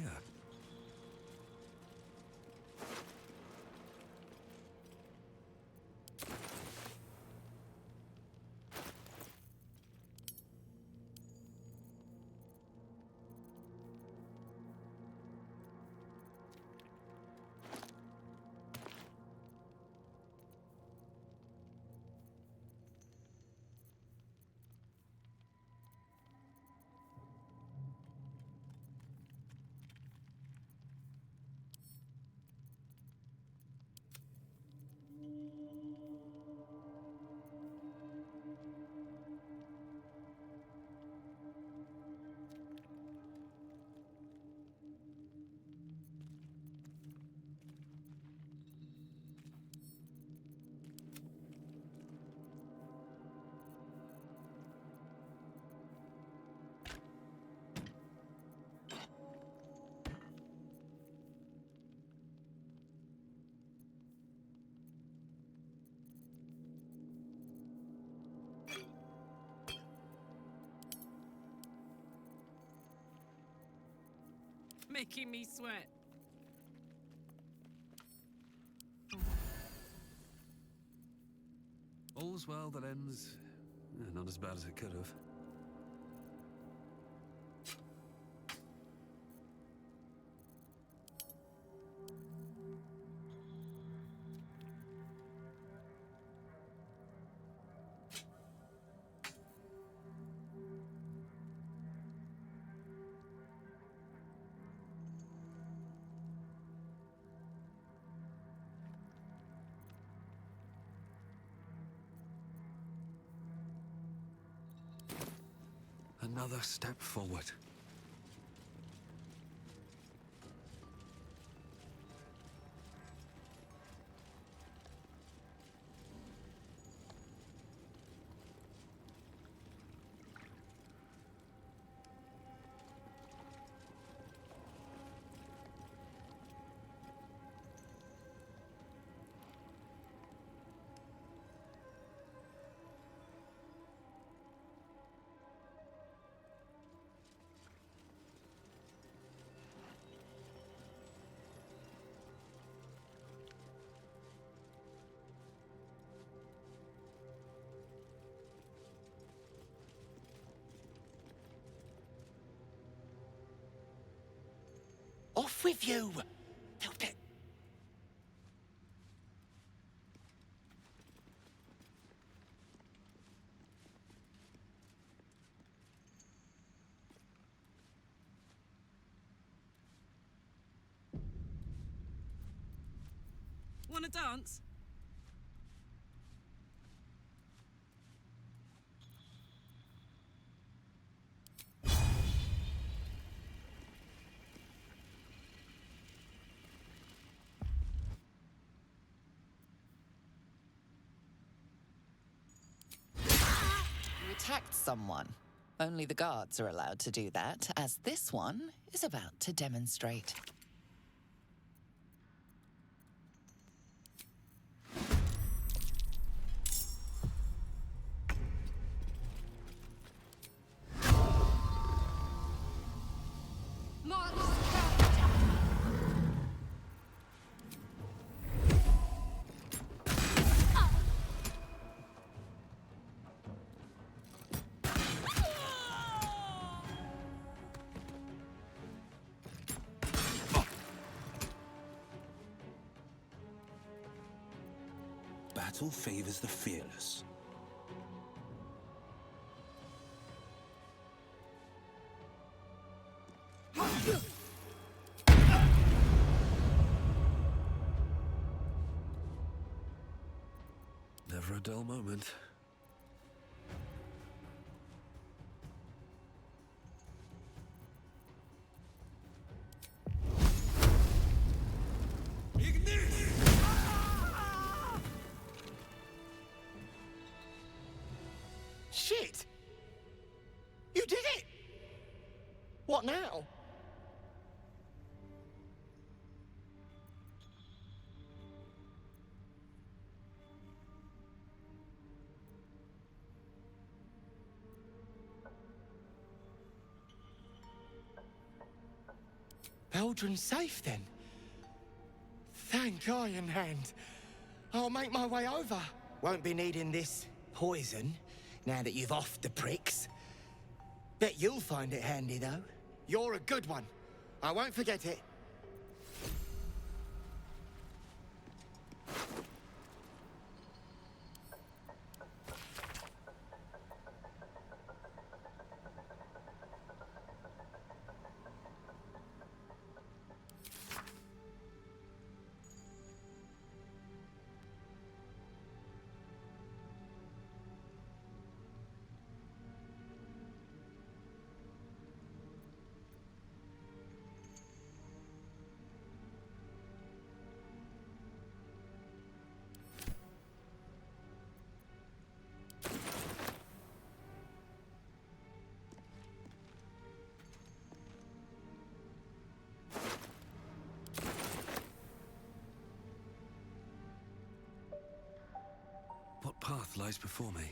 Making me sweat. all's well that ends not as bad as it could have. Another step forward. Off with you! They'll get... Wanna dance? You attacked someone. Only the guards are allowed to do that, as this one is about to demonstrate. Battle favors the fearless. Never a dull moment. Shit! You did it! What now? Baldur's safe then? Thank Iron Hand. I'll make my way over. Won't be needing this poison now that you've offed the pricks. Bet you'll find it handy, though. You're a good one. I won't forget it. What path lies before me?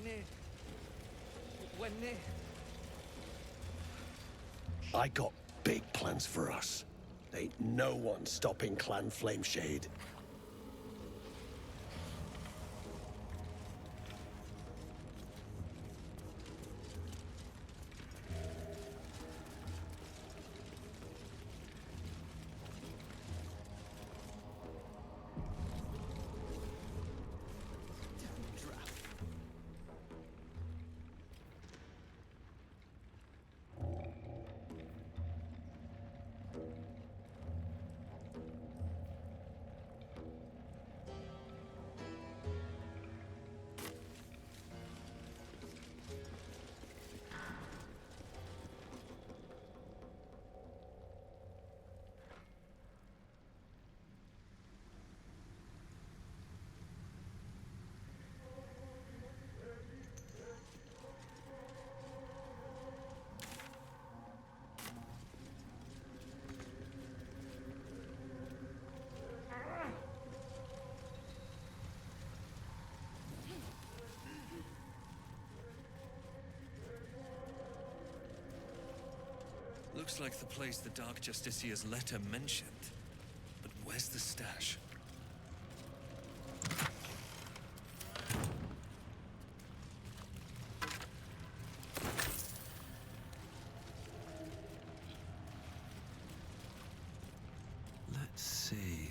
near. We're near. I got big plans for us. Ain't no one stopping Clan Flameshade. Looks like the place the Dark Justicia's letter mentioned. But where's the stash? Let's see.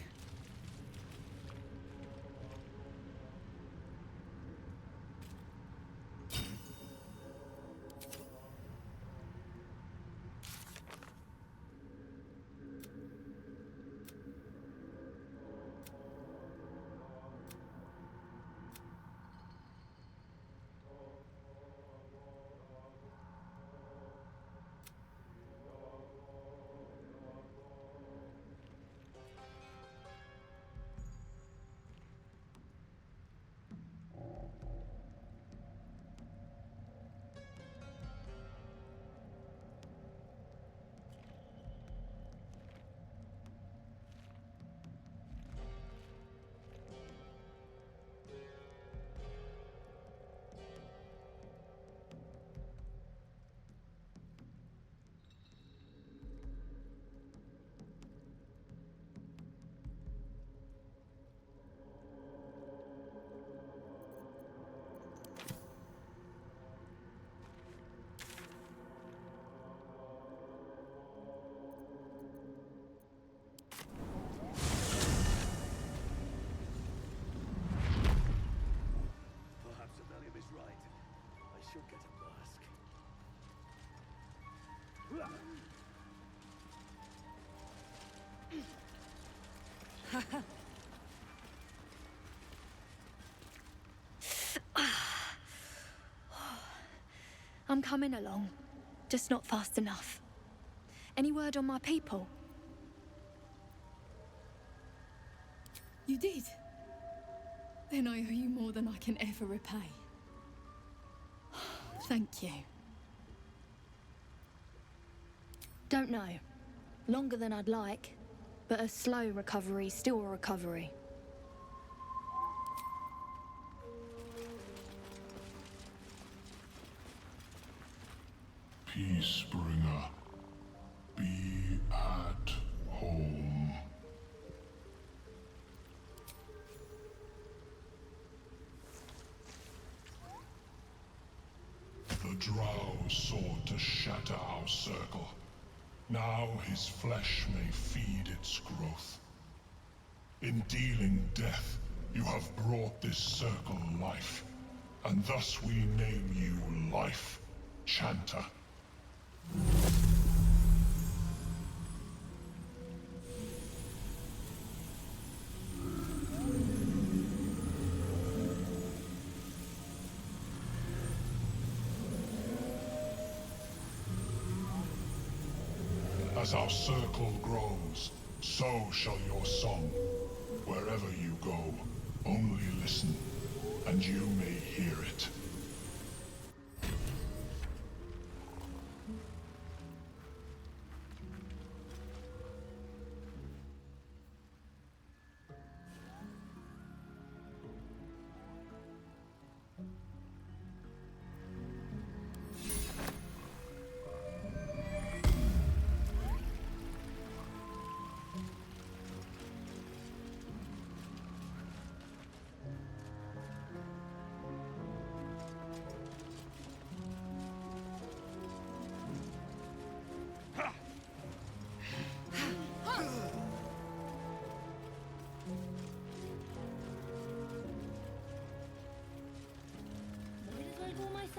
Should get a mask. I'm coming along, just not fast enough. Any word on my people? You did? Then I owe you more than I can ever repay. Thank you. Don't know. Longer than I'd like, but a slow recovery, still a recovery. Peacebringer, be at home. The drow sought to shatter our circle. Now his flesh may feed its growth. In dealing death, you have brought this circle life, and thus we name you Life Chanter. As our circle grows, so shall your song. Wherever you go, only listen, and you may hear it.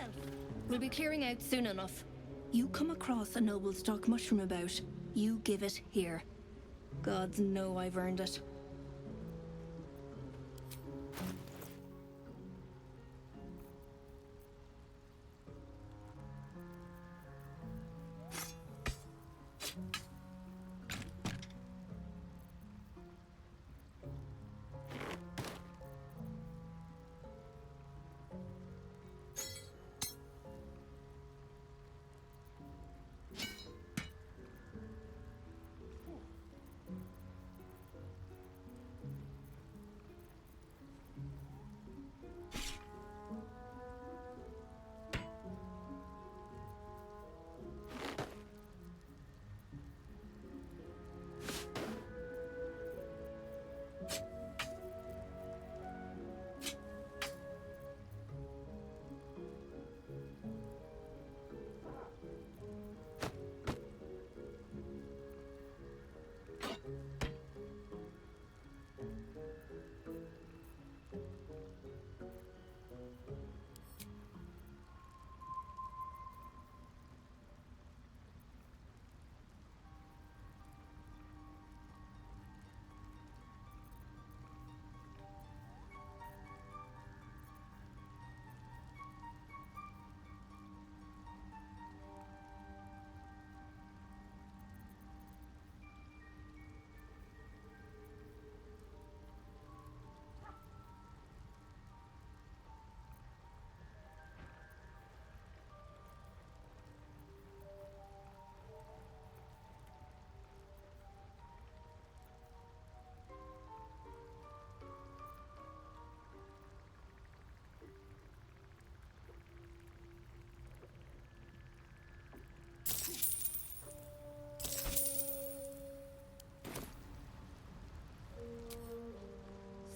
yourself. We'll be clearing out soon enough. You come across a noble stock mushroom about, you give it here. Gods know I've earned it.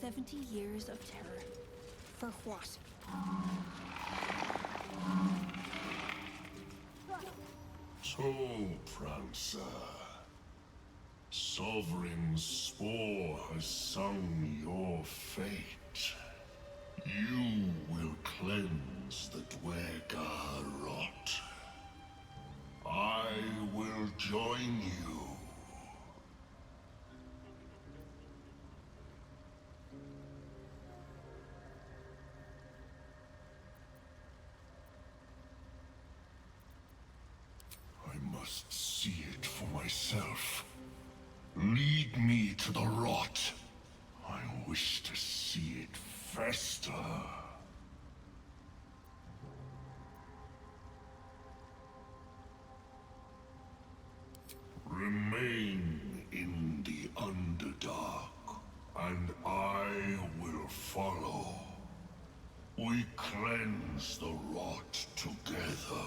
"70 years of terror. For what?" So, Prancer, Sovereign Spore has sung your fate. You will cleanse the Dwergar rot. I will join you. I must see it for myself. Lead me to the rot. I wish to see it fester. Remain in the Underdark, and I will follow. We cleanse the rot together.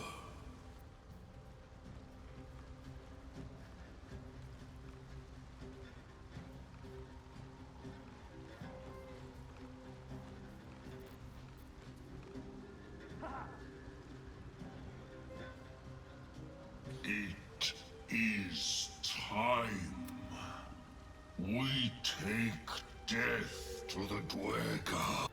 It is time. We take death to the Dwergar.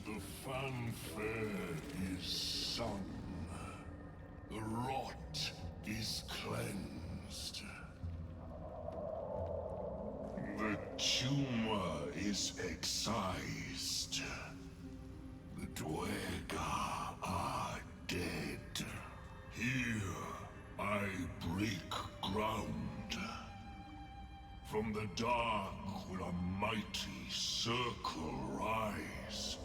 The fanfare is sung. The rot is cleansed. The tumor is excised. The Dwergar are dead. Here I break ground. From the dark will a mighty circle rise.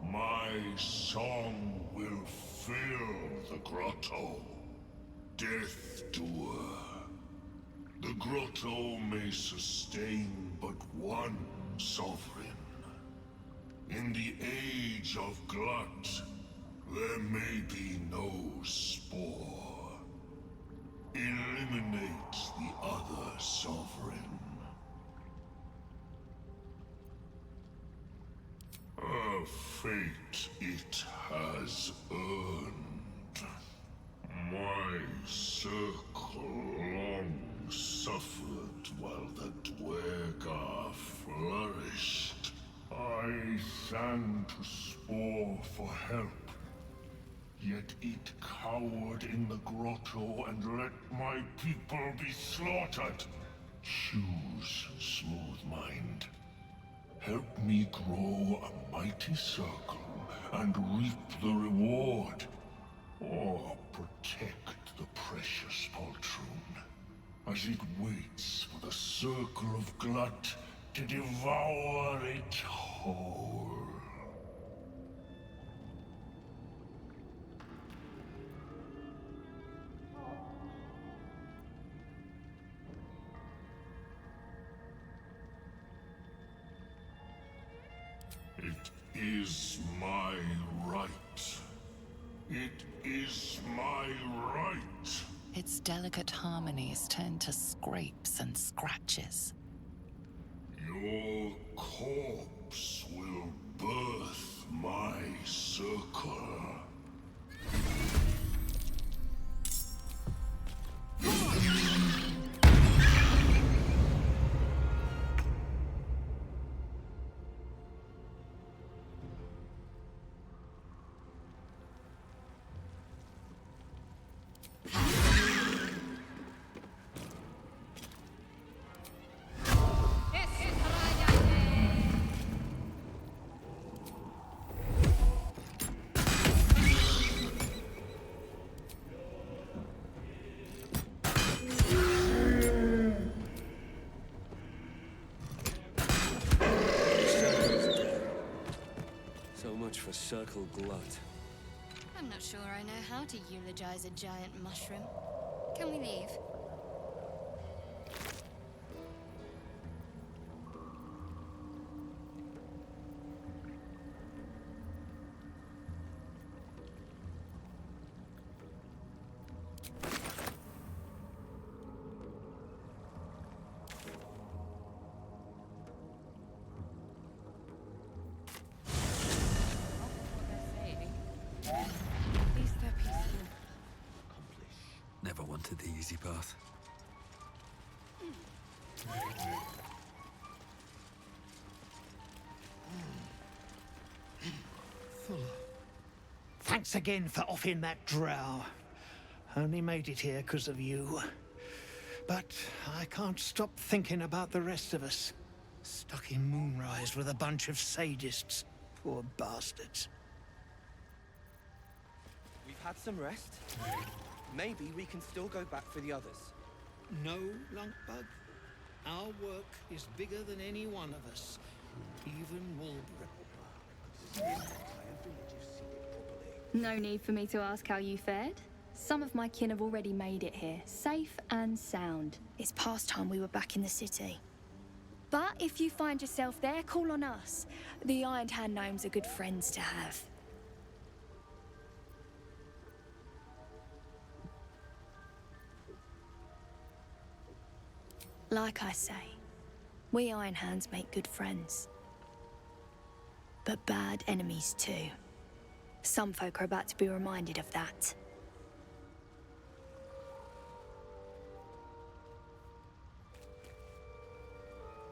My song will fill the grotto. Death Doer. The grotto may sustain but one sovereign. In the age of Glut, there may be no spore. eliminates the other sovereign. A fate it has earned. My circle long suffered while the Dwergar flourished. I sang to Spore for help. Yet it cowered in the grotto and let my people be slaughtered. Choose, Smooth Mind. Help me grow a mighty circle and reap the reward. Or protect the precious poltroon as it waits for the circle of Glut to devour it whole. It is my right. It is my right. Its delicate harmonies turn to scrapes and scratches. Your corpse will birth my circle. So much for Circle Glut. I'm not sure I know how to eulogize a giant mushroom. Can we leave? Never wanted the easy path. Thanks again for offing that drow. Only made it here because of you. But I can't stop thinking about the rest of us. Stuck in Moonrise with a bunch of sadists. Poor bastards. We've had some rest. Maybe we can still go back for the others. No, Lunkbug. Our work is bigger than any one of us. Even Walbur. No need for me to ask how you fared. Some of my kin have already made it here, safe and sound. It's past time we were back in the city. But if you find yourself there, call on us. The Iron Hand Gnomes are good friends to have. Like I say, we Iron Hands make good friends. But bad enemies too. Some folk are about to be reminded of that.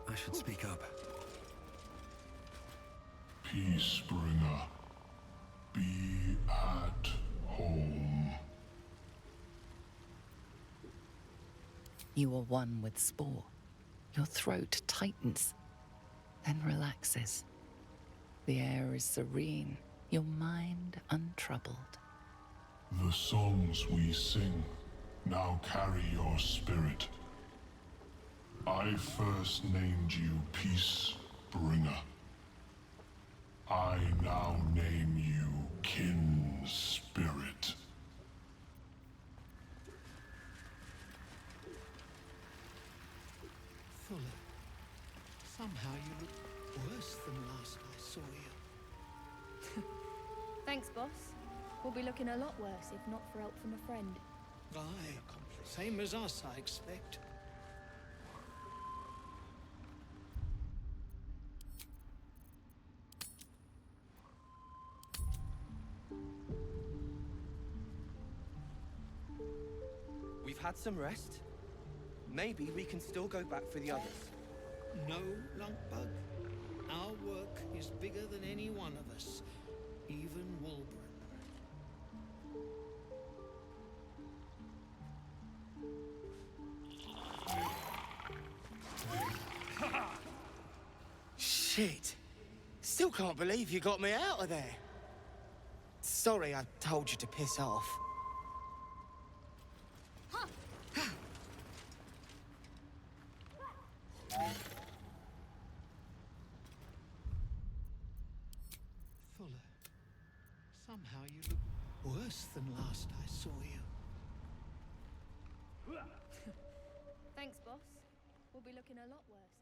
I should speak up. Peacebringer, be at home. You are one with Spore. Your throat tightens, then relaxes. The air is serene, your mind untroubled. The songs we sing now carry your spirit. I first named you Peacebringer. I now name you Kin Spirit. Fuller, somehow you look worse than last I saw you. Thanks, boss. We'll be looking a lot worse if not for help from a friend. Aye, same as us, I expect. We've had some rest. Maybe we can still go back for the others. No, Lunkbug. Our work is bigger than any one of us, even Wulbren. Shit. Still can't believe you got me out of there. Sorry I told you to piss off. Fuller, somehow you look worse than last I saw you. Thanks, boss. We'll be looking a lot worse.